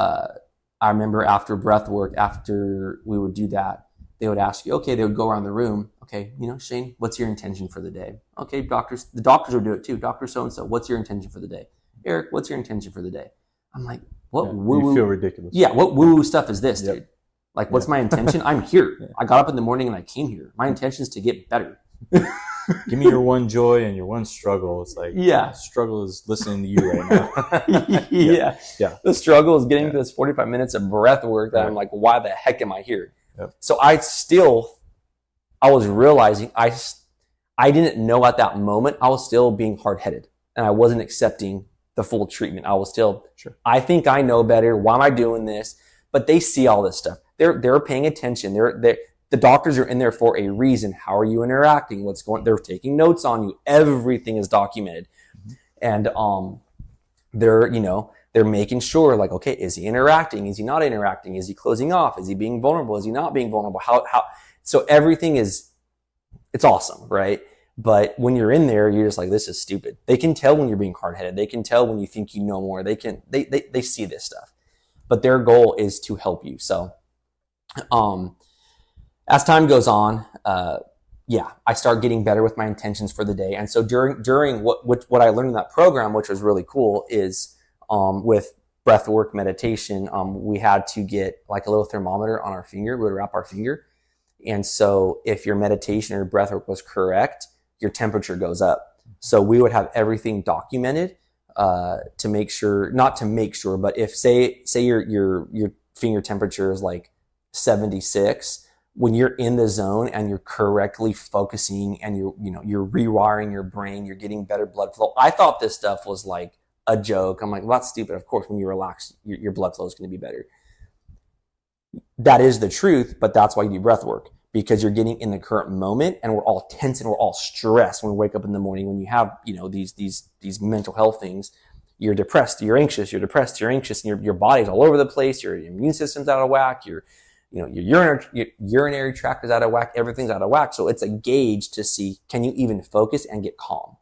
I remember after breath work, after we would do that, they would ask you, okay, they would go around the room. Okay, Shane, what's your intention for the day? Okay, the doctors would do it too. Dr. So-and-so, what's your intention for the day? Eric, what's your intention for the day? I'm like, what woo-woo? You feel ridiculous. Yeah, what woo-woo stuff is this, dude? Like, what's my intention? I'm here. I got up in the morning and I came here. My intention is to get better. Give me your one joy and your one struggle. It's like, struggle is listening to you right now. Yeah. The struggle is getting to this 45 minutes of breath work that I'm like, why the heck am I here? Yep. So I was realizing I didn't know at that moment, I was still being hard-headed and I wasn't accepting the full treatment. I was still, I think I know better. Why am I doing this? But they see all this stuff. They're paying attention. The doctors are in there for a reason. How are you interacting? They're taking notes on you. Everything is documented. And they're making sure, like, okay, is he interacting? Is he not interacting? Is he closing off? Is he being vulnerable? Is he not being vulnerable? How so everything it's awesome, right? But when you're in there, you're just like, this is stupid. They can tell when you're being hard-headed. They can tell when you think you know more. They see this stuff. But their goal is to help you. So as time goes on, I start getting better with my intentions for the day. And so during what I learned in that program, which was really cool, is with breathwork meditation, we had to get like a little thermometer on our finger. We would wrap our finger. And so if your meditation or breathwork was correct, your temperature goes up. So we would have everything documented to make sure, not to make sure, but if say your finger temperature is like 76, when you're in the zone and you're correctly focusing and you're rewiring your brain, you're getting better blood flow. I thought this stuff was like a joke. I'm like, well, that's stupid. Of course, when you relax, your blood flow is going to be better. That is the truth, but that's why you do breath work, because you're getting in the current moment and we're all tense and we're all stressed when we wake up in the morning. When you have, these mental health things, you're depressed, you're anxious, you're depressed, you're anxious, and your body's all over the place. Your immune system's out of whack. Your urinary tract is out of whack. Everything's out of whack. So it's a gauge to see, can you even focus and get calm?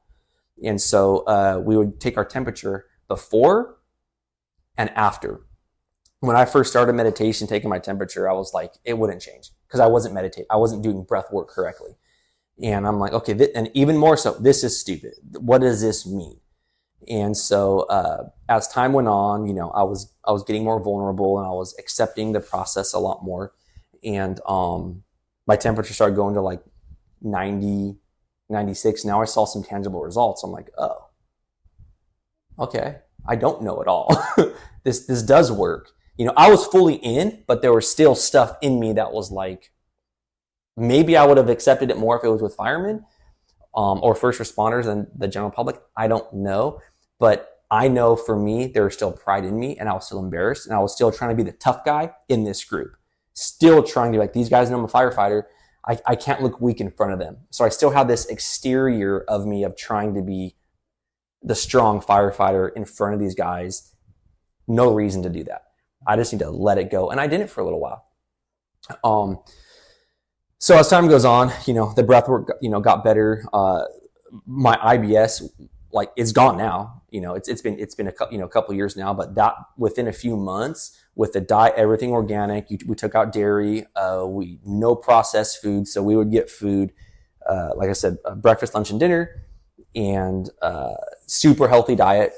And so we would take our temperature before and after. When I first started meditation, taking my temperature, I was like, it wouldn't change because I wasn't meditating. I wasn't doing breath work correctly. And I'm like, okay, and even more so, this is stupid. What does this mean? And so as time went on, I was getting more vulnerable and I was accepting the process a lot more. And my temperature started going to like 90, 96. Now I saw some tangible results. I'm like, oh, okay, I don't know it all. This does work. I was fully in, but there was still stuff in me that was like, maybe I would have accepted it more if it was with firemen or first responders and the general public. I don't know. But I know for me, there was still pride in me and I was still embarrassed and I was still trying to be the tough guy in this group. Still trying to be like, these guys know I'm a firefighter. I can't look weak in front of them. So I still have this exterior of me of trying to be the strong firefighter in front of these guys. No reason to do that. I just need to let it go. And I did it for a little while. So as time goes on, the breath work, got better. My IBS, like, it's gone now. It's been a couple years now, but that within a few months with the diet, everything organic, we took out dairy, no processed food. So we would get food, like I said, breakfast, lunch, and dinner, and super healthy diet,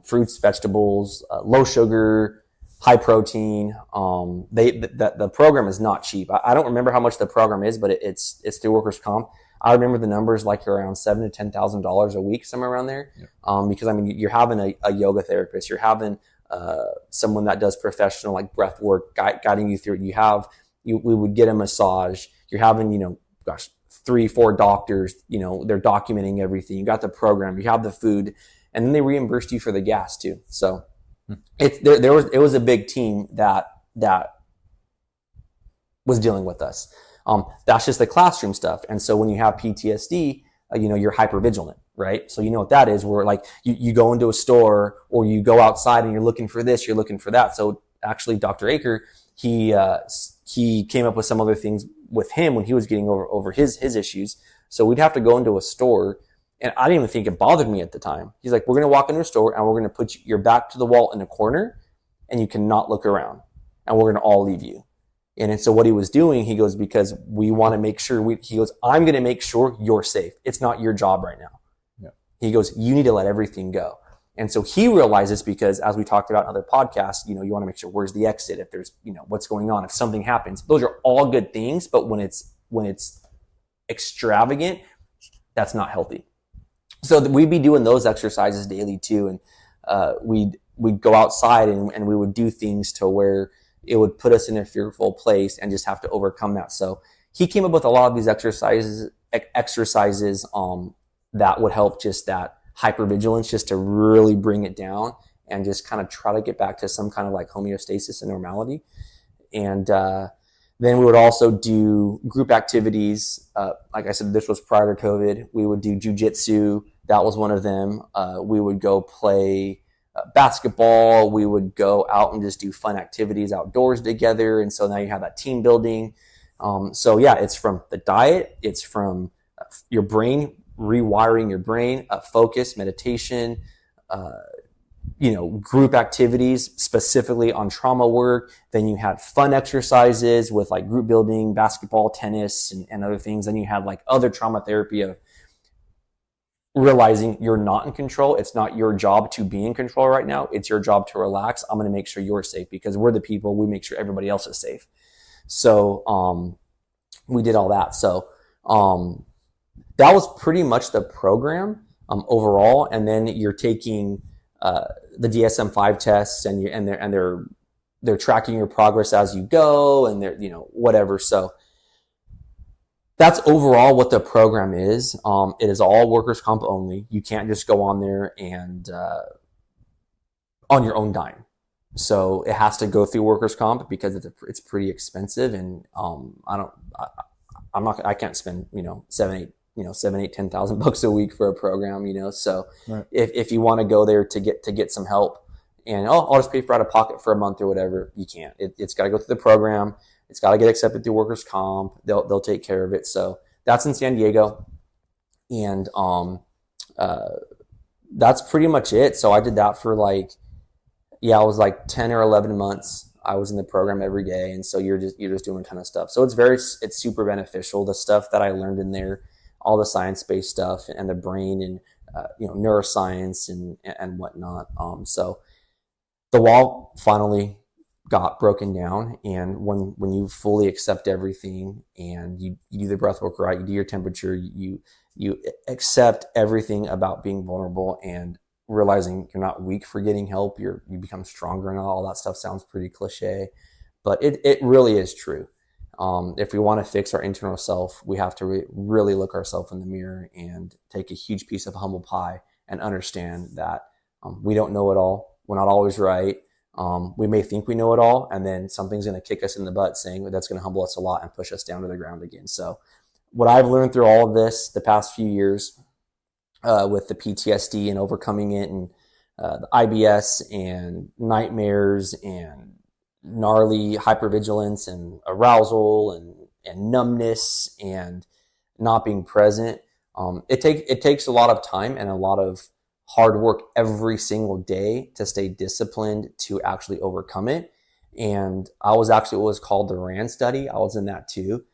fruits, vegetables, low sugar, high protein. The program is not cheap. I don't remember how much the program is, but it's through workers' comp. I remember the numbers like around $7,000 to $10,000 a week, somewhere around there. Yeah. Because you're having a yoga therapist, you're having someone that does professional like breath work guiding you through it. We would get a massage. You're having 3-4 doctors. They're documenting everything. You got the program. You have the food, and then they reimbursed you for the gas too. So it was a big team that was dealing with us. That's just the classroom stuff. And so when you have PTSD, you're hypervigilant. right? So you know what that is, where like you go into a store or you go outside and you're looking for this, you're looking for that. So actually Dr. Aker, he came up with some other things with him when he was getting over his issues. So we'd have to go into a store, and I didn't even think it bothered me at the time. He's like, we're going to walk into a store and we're going to put your back to the wall in a corner and you cannot look around, and we're going to all leave you. And so what he was doing, he goes, because we want to make sure he goes, I'm going to make sure you're safe. It's not your job right now. Yeah. He goes, you need to let everything go. And so he realizes, because as we talked about in other podcasts, you want to make sure where's the exit, if there's, what's going on, if something happens. Those are all good things, but when it's extravagant, that's not healthy. So we'd be doing those exercises daily too. And we'd go outside and we would do things to where it would put us in a fearful place and just have to overcome that. So he came up with a lot of these exercises that would help just that hypervigilance, just to really bring it down and just kind of try to get back to some kind of like homeostasis and normality. And then we would also do group activities. Like I said, this was prior to COVID. We would do jujitsu. That was one of them. We would go play basketball. We would go out and just do fun activities outdoors together. And so now you have that team building. So yeah, it's from the diet. It's from your brain, rewiring your brain, focus, meditation, group activities specifically on trauma work. Then you had fun exercises with like group building, basketball, tennis, and other things. Then you had like other trauma therapy of realizing you're not in control. It's not your job to be in control right now. It's your job to relax. I'm going to make sure you're safe, because we're the people. We make sure everybody else is safe. So we did all that. So that was pretty much the program overall. And then you're taking the DSM-5 tests, and they're tracking your progress as you go, and they're whatever. So that's overall what the program is. It is all workers' comp only. You can't just go on there and on your own dime. So it has to go through workers' comp, because it's pretty expensive, and I can't spend $7,000-$10,000 a week for a program. So right. if you want to go there to get some help, and I'll just pay for out of pocket for a month or whatever, you can't. It's got to go through the program. It's got to get accepted through workers' comp. They'll take care of it. So that's in San Diego, and that's pretty much it. So I did that for it was like 10 or 11 months. I was in the program every day, and so you're just doing a ton of stuff. So it's super beneficial. The stuff that I learned in there, all the science-based stuff and the brain and neuroscience and whatnot. So the wall finally got broken down, and when you fully accept everything, and you do the breath work right, you do your temperature, you accept everything about being vulnerable and realizing you're not weak for getting help, you become stronger, and all that stuff sounds pretty cliche, but it really is true. If we want to fix our internal self, we have to really look ourselves in the mirror and take a huge piece of humble pie and understand that we don't know it all. We're not always right. We may think we know it all, and then something's going to kick us in the butt, saying that's going to humble us a lot and push us down to the ground again. So what I've learned through all of this the past few years with the PTSD and overcoming it, and the IBS and nightmares and gnarly hypervigilance and arousal and numbness and not being present. It takes a lot of time and a lot of hard work every single day to stay disciplined to actually overcome it. And I was actually what was called the RAND study. I was in that too.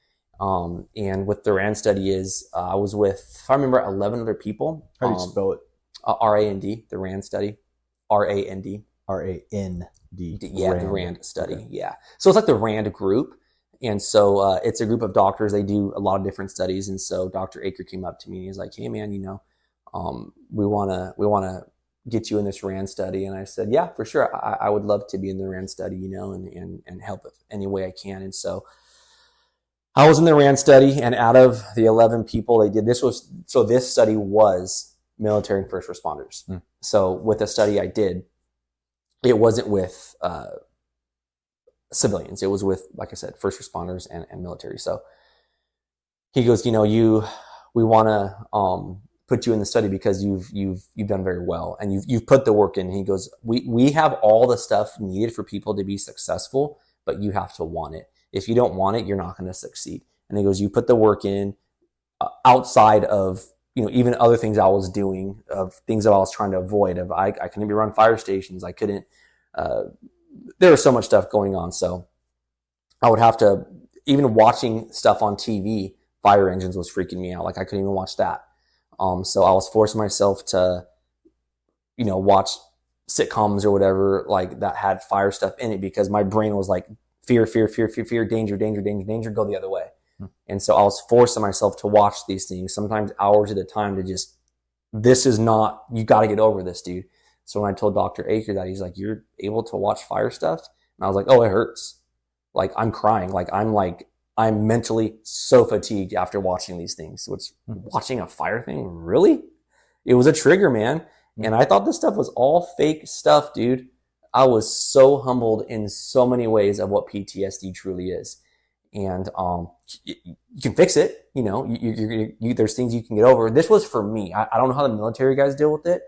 And what the RAND study is, I was with, if I remember, 11 other people. How do you spell it? RAND, the RAND study. RAND. RAND. Yeah, the RAND study. Okay. Yeah. So it's like the RAND group. And so it's a group of doctors. They do a lot of different studies. And so Dr. Aker came up to me and he's like, hey man, we want to get you in this RAND study. And I said, yeah, for sure. I would love to be in the RAND study, and help any way I can. And so I was in the RAND study, and out of the 11 people they did, this study was military and first responders. Mm. So with the study I did, it wasn't with civilians. It was with, like I said, first responders and military. So he goes, we want to put you in the study because you've done very well and you've put the work in. And he goes, we have all the stuff needed for people to be successful, but you have to want it. If you don't want it, you're not going to succeed. And he goes, you put the work in outside of, even other things I was doing, of things that I was trying to avoid. I couldn't be around fire stations. I couldn't. There was so much stuff going on. So I would have to, even watching stuff on TV, fire engines was freaking me out. Like I couldn't even watch that. So I was forcing myself to, watch sitcoms or whatever, like that had fire stuff in it, because my brain was like fear, fear, fear, fear, fear, danger, danger, danger, danger, go the other way. And so I was forcing myself to watch these things, sometimes hours at a time, to just, this is not, you got to get over this, dude. So when I told Dr. Aker that, he's like, you're able to watch fire stuff? And I was like, oh, it hurts. Like I'm crying. I'm mentally so fatigued after watching these things. Which, watching a fire thing, really? It was a trigger, man. And I thought this stuff was all fake stuff, dude. I was so humbled in so many ways of what PTSD truly is. And you can fix it. There's things you can get over. This was for me. I don't know how the military guys deal with it.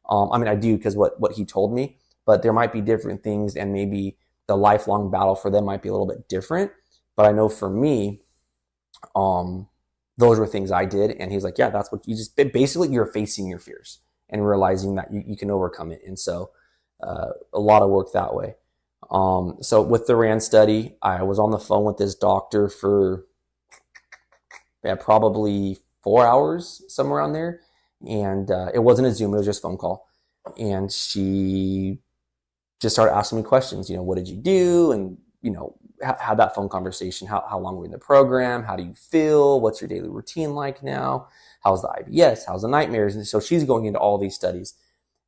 I do, because what he told me, but there might be different things, and maybe the lifelong battle for them might be a little bit different. But I know for me, those were things I did. And he's like, yeah, that's what you just, basically you're facing your fears and realizing that you can overcome it. And so a lot of work that way. So with the RAND study, I was on the phone with this doctor for probably 4 hours, somewhere around there. And it wasn't a Zoom, it was just a phone call. And she just started asking me questions, what did you do? And, had that phone conversation. How long were you in the program? How do you feel? What's your daily routine like now? How's the IBS? How's the nightmares? And so she's going into all these studies.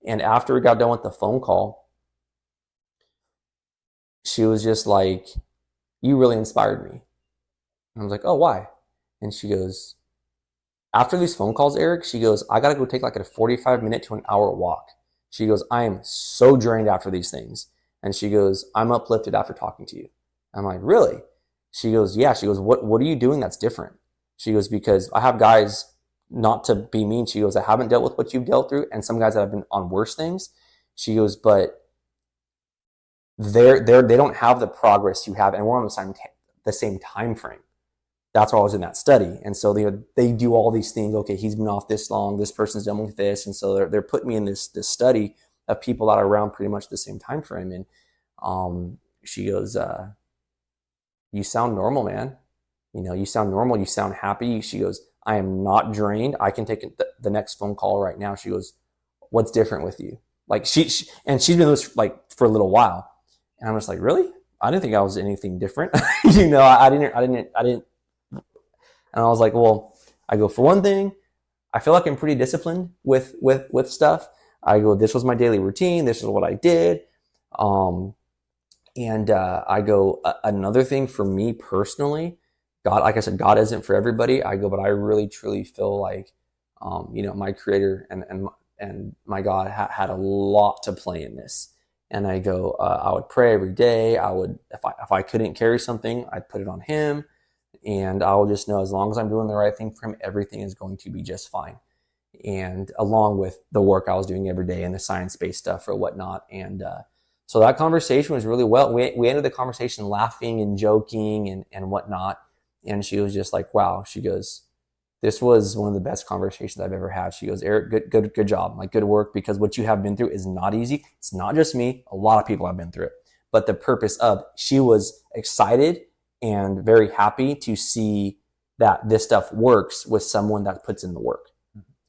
And after we got done with the phone call, she was just like, you really inspired me. And I was like, oh, why? And she goes, after these phone calls, Eric, she goes, I got to go take like a 45-minute to an hour walk. She goes, I am so drained after these things. And she goes, I'm uplifted after talking to you. I'm like, really? She goes, yeah. She goes, what are you doing that's different? She goes, because I have guys, not to be mean, she goes, I haven't dealt with what you've dealt through, and some guys that have been on worse things. She goes, but they don't have the progress you have, and we're on the same time frame. That's why I was in that study. And so they do all these things. Okay, he's been off this long, this person's done with this. And so they're putting me in this study of people that are around pretty much the same time frame. And she goes, you sound normal, man. You sound normal. You sound happy. She goes, I am not drained. I can take the next phone call right now. She goes, what's different with you? Like and she's been doing this like for a little while. And I'm just like, really? I didn't think I was anything different. I didn't. And I was like, well, I go, for one thing, I feel like I'm pretty disciplined with stuff. I go, this was my daily routine. This is what I did. And I go, another thing for me personally, God, like I said, God isn't for everybody. I go, but I really truly feel like, my creator and my God had a lot to play in this. And I go, I would pray every day. I would, if I couldn't carry something, I'd put it on him. And I will just know, as long as I'm doing the right thing for him, everything is going to be just fine. And along with the work I was doing every day and the science-based stuff or whatnot. And so that conversation was really well. We ended the conversation laughing and joking and whatnot. And she was just like, wow. She goes, this was one of the best conversations I've ever had. She goes, Eric, good job. Like, good work, because what you have been through is not easy. It's not just me. A lot of people have been through it. But the purpose of, she was excited and very happy to see that this stuff works with someone that puts in the work,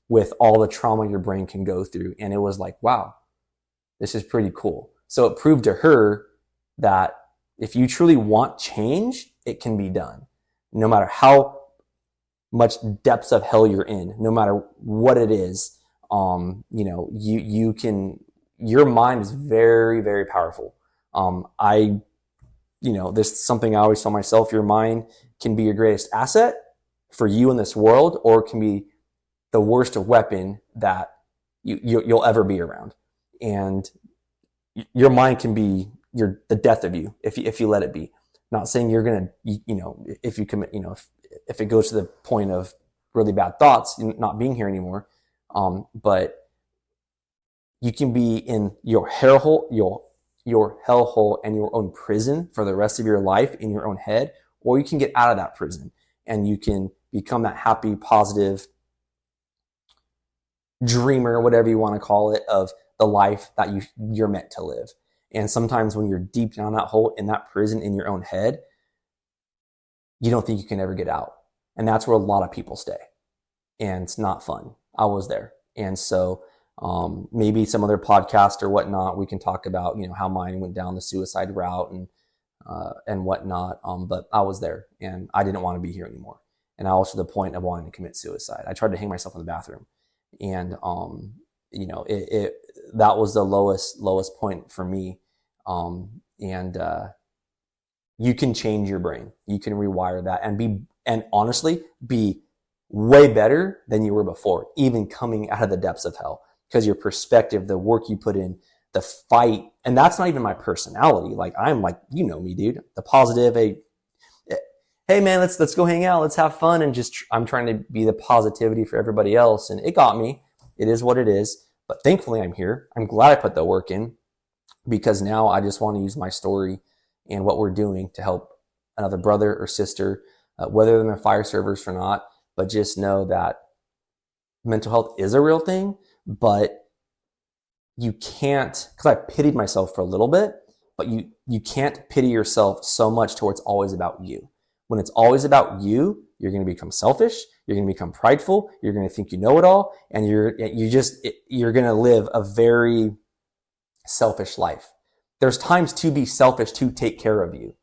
with all the trauma your brain can go through. And it was like, wow, this is pretty cool. So it proved to her that if you truly want change, it can be done. No matter how much depths of hell you're in, no matter what it is, you can, your mind is very, very powerful. This is something I always tell myself, your mind can be your greatest asset for you in this world, or it can be the worst weapon that you'll ever be around. And your mind can be the death of you if you let it be. Not saying you're going to, if you commit, if it goes to the point of really bad thoughts, not being here anymore. But you can be in your hellhole, your hellhole and your own prison for the rest of your life in your own head, or you can get out of that prison and you can become that happy, positive dreamer, whatever you want to call it, of the life that you're meant to live. And sometimes when you're deep down that hole in that prison in your own head, you don't think you can ever get out. And that's where a lot of people stay. And it's not fun. I was there. And so maybe some other podcast or whatnot, we can talk about, how mine went down the suicide route and whatnot. But I was there and I didn't want to be here anymore. And I was to the point of wanting to commit suicide. I tried to hang myself in the bathroom. And, that was the lowest point for me. You can change your brain. You can rewire that and honestly be way better than you were before, even coming out of the depths of hell, because your perspective, the work you put in, the fight, and that's not even my personality. Like I'm like, me, dude, the positive, hey man, let's go hang out. Let's have fun. And I'm trying to be the positivity for everybody else. And it got me. It is what it is. But thankfully I'm here. I'm glad I put the work in, because now I just want to use my story and what we're doing to help another brother or sister, whether they're fire servers or not, but just know that mental health is a real thing, but you can't, because I pitied myself for a little bit, but you can't pity yourself so much to where it's always about you. When it's always about you, you're going to become selfish, you're going to become prideful, you're going to think you know it all, and you're going to live a very selfish life. There's times to be selfish to take care of you,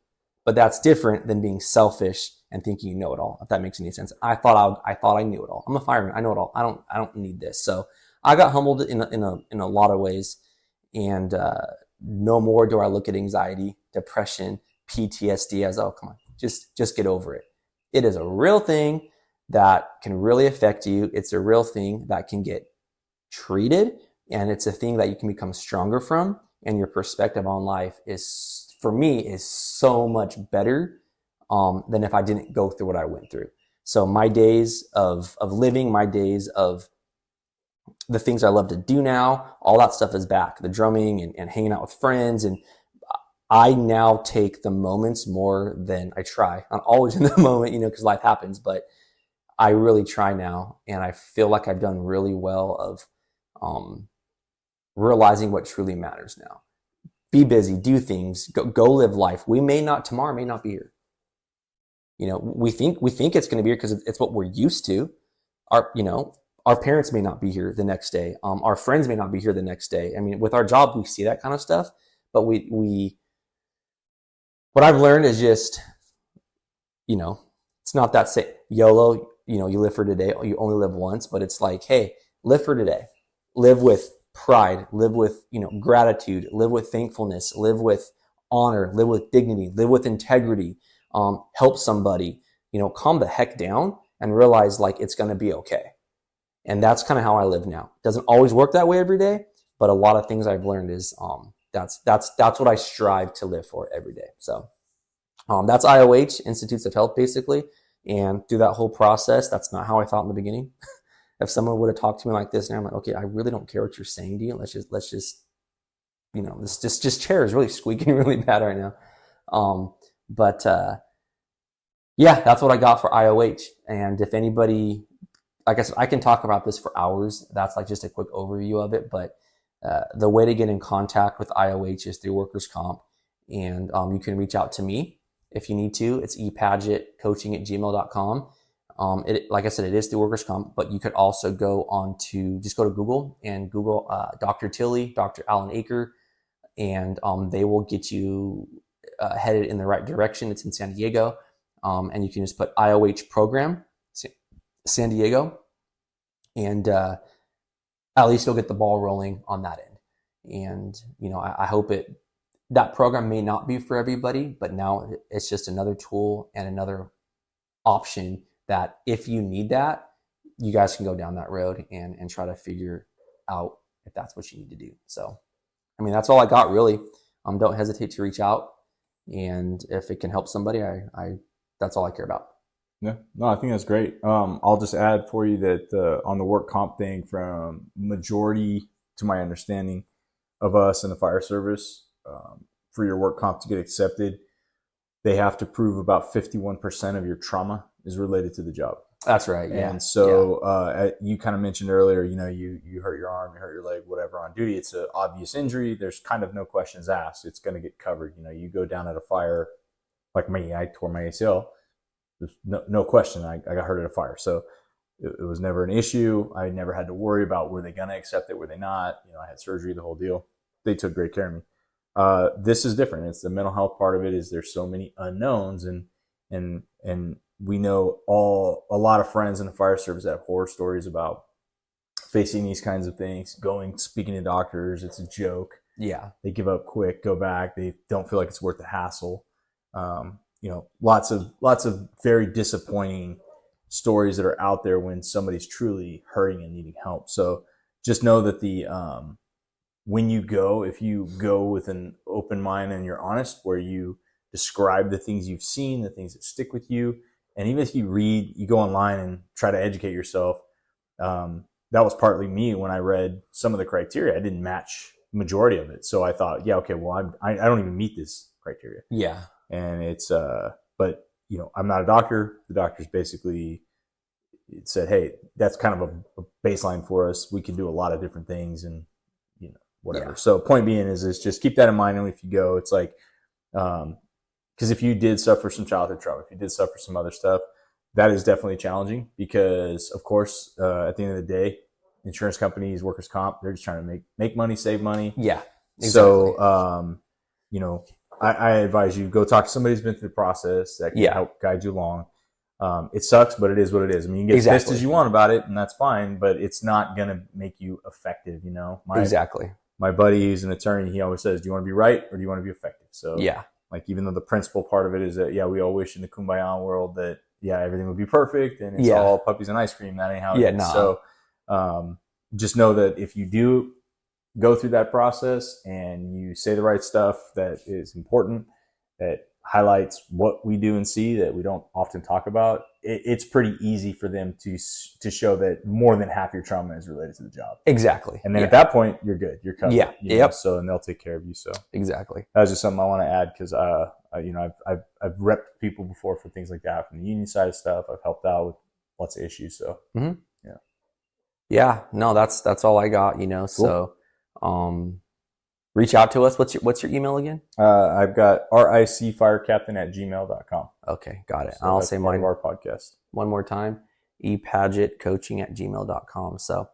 but that's different than being selfish and thinking you know it all, if that makes any sense. I thought I knew it all. I'm a fireman. I know it all. I don't need this. So I got humbled in a lot of ways, and no more do I look at anxiety, depression, PTSD as, oh, come on, just get over it. It is a real thing that can really affect you. It's a real thing that can get treated, and it's a thing that you can become stronger from. And your perspective on life is, for me, is so much better than if I didn't go through what I went through. So my days of living, my days of the things I love to do now, all that stuff is back. The drumming and hanging out with friends. And I now take the moments more than I try. I'm always in the moment, because life happens, but I really try now. And I feel like I've done really well of realizing what truly matters now. Be busy, do things, go live life. Tomorrow may not be here. We think it's going to be here because it's what we're used to. Our parents may not be here the next day. Our friends may not be here the next day. I mean, with our job, we see that kind of stuff, but what I've learned is just, it's not that say YOLO, you live for today, you only live once, but it's like, hey, live for today, live with pride, live with, gratitude, live with thankfulness, live with honor, live with dignity, live with integrity, help somebody, calm the heck down and realize like it's going to be okay. And that's kind of how I live now. It doesn't always work that way every day, but a lot of things I've learned is, that's what I strive to live for every day. So, that's IOH, Institutes of Health, basically. And through that whole process, that's not how I thought in the beginning. If someone would have talked to me like this, and I'm like, okay, I really don't care what you're saying to you. Let's just, this chair is really squeaking really bad right now. Yeah, that's what I got for IOH. And if anybody, like I said, I can talk about this for hours. That's like just a quick overview of it. But the way to get in contact with IOH is through workers' comp. And you can reach out to me if you need to. It's epadgettcoaching@gmail.com. Like I said, it is through workers' comp, but you could also just go to Google and Google Dr. Tilley, Dr. Alan Aker, and they will get you headed in the right direction. It's in San Diego. And you can just put IOH program, San Diego, and at least you'll get the ball rolling on that end. And, I hope that program may not be for everybody, but now it's just another tool and another option that if you need that, you guys can go down that road and try to figure out if that's what you need to do. So, that's all I got really. Don't hesitate to reach out. And if it can help somebody, that's all I care about. Yeah, no, I think that's great. I'll just add for you that on the work comp thing, from majority to my understanding of us in the fire service, for your work comp to get accepted, they have to prove about 51% of your trauma is related to the job. That's right. Yeah. And so you kind of mentioned earlier, you hurt your arm, you hurt your leg, whatever on duty. It's an obvious injury. There's kind of no questions asked. It's going to get covered. You go down at a fire, like me, I tore my ACL. There's no question. I got hurt at a fire. So it was never an issue. I never had to worry about, were they going to accept it? Were they not? I had surgery, the whole deal. They took great care of me. This is different. It's the mental health part of it. Is there's so many unknowns, and we know a lot of friends in the fire service that have horror stories about facing these kinds of things, speaking to doctors. It's a joke. Yeah. They give up quick, go back. They don't feel like it's worth the hassle. Lots of very disappointing stories that are out there when somebody's truly hurting and needing help. So just know that when you go, if you go with an open mind and you're honest, where you describe the things you've seen, the things that stick with you, and even if you go online and try to educate yourself. That was partly me. When I read some of the criteria, I didn't match the majority of it. So I thought, yeah, okay, well, I don't even meet this criteria. Yeah. And it's, but I'm not a doctor. The doctor's basically said, hey, that's kind of a baseline for us. We can do a lot of different things and, whatever. Yeah. So point being is just keep that in mind. And if you go, it's like, because if you did suffer some childhood trauma, if you did suffer some other stuff, that is definitely challenging because, of course, at the end of the day, insurance companies, workers' comp, they're just trying to make money, save money. Yeah. Exactly. So, I advise you go talk to somebody who's been through the process that can help guide you along. It sucks, but it is what it is. I mean, you can get pissed as you want about it, and that's fine, but it's not going to make you effective, Exactly. My buddy, who's an attorney, he always says, do you want to be right or do you want to be effective? So, like, even though the principal part of it is that, we all wish in the kumbaya world that, everything would be perfect and it's all puppies and ice cream. That ain't how it is. Nah. So, just know that if you do go through that process and you say the right stuff that is important, that highlights what we do and see that we don't often talk about, it's pretty easy for them to show that more than half your trauma is related to the job. Exactly. And then at that point, you're good. You're covered. Yeah. So, and they'll take care of you. So exactly. That was just something I want to add because, I've repped people before for things like that from the union side of stuff. I've helped out with lots of issues. So, yeah, no, that's all I got, Cool. So, reach out to us. What's your email again? I've got ricfirecaptain@gmail.com. Okay, got it. So I'll say mine. Our podcast one more time, epadgettcoaching@gmail.com. So,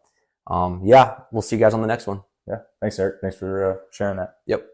we'll see you guys on the next one. Yeah. Thanks, Eric. Thanks for sharing that. Yep.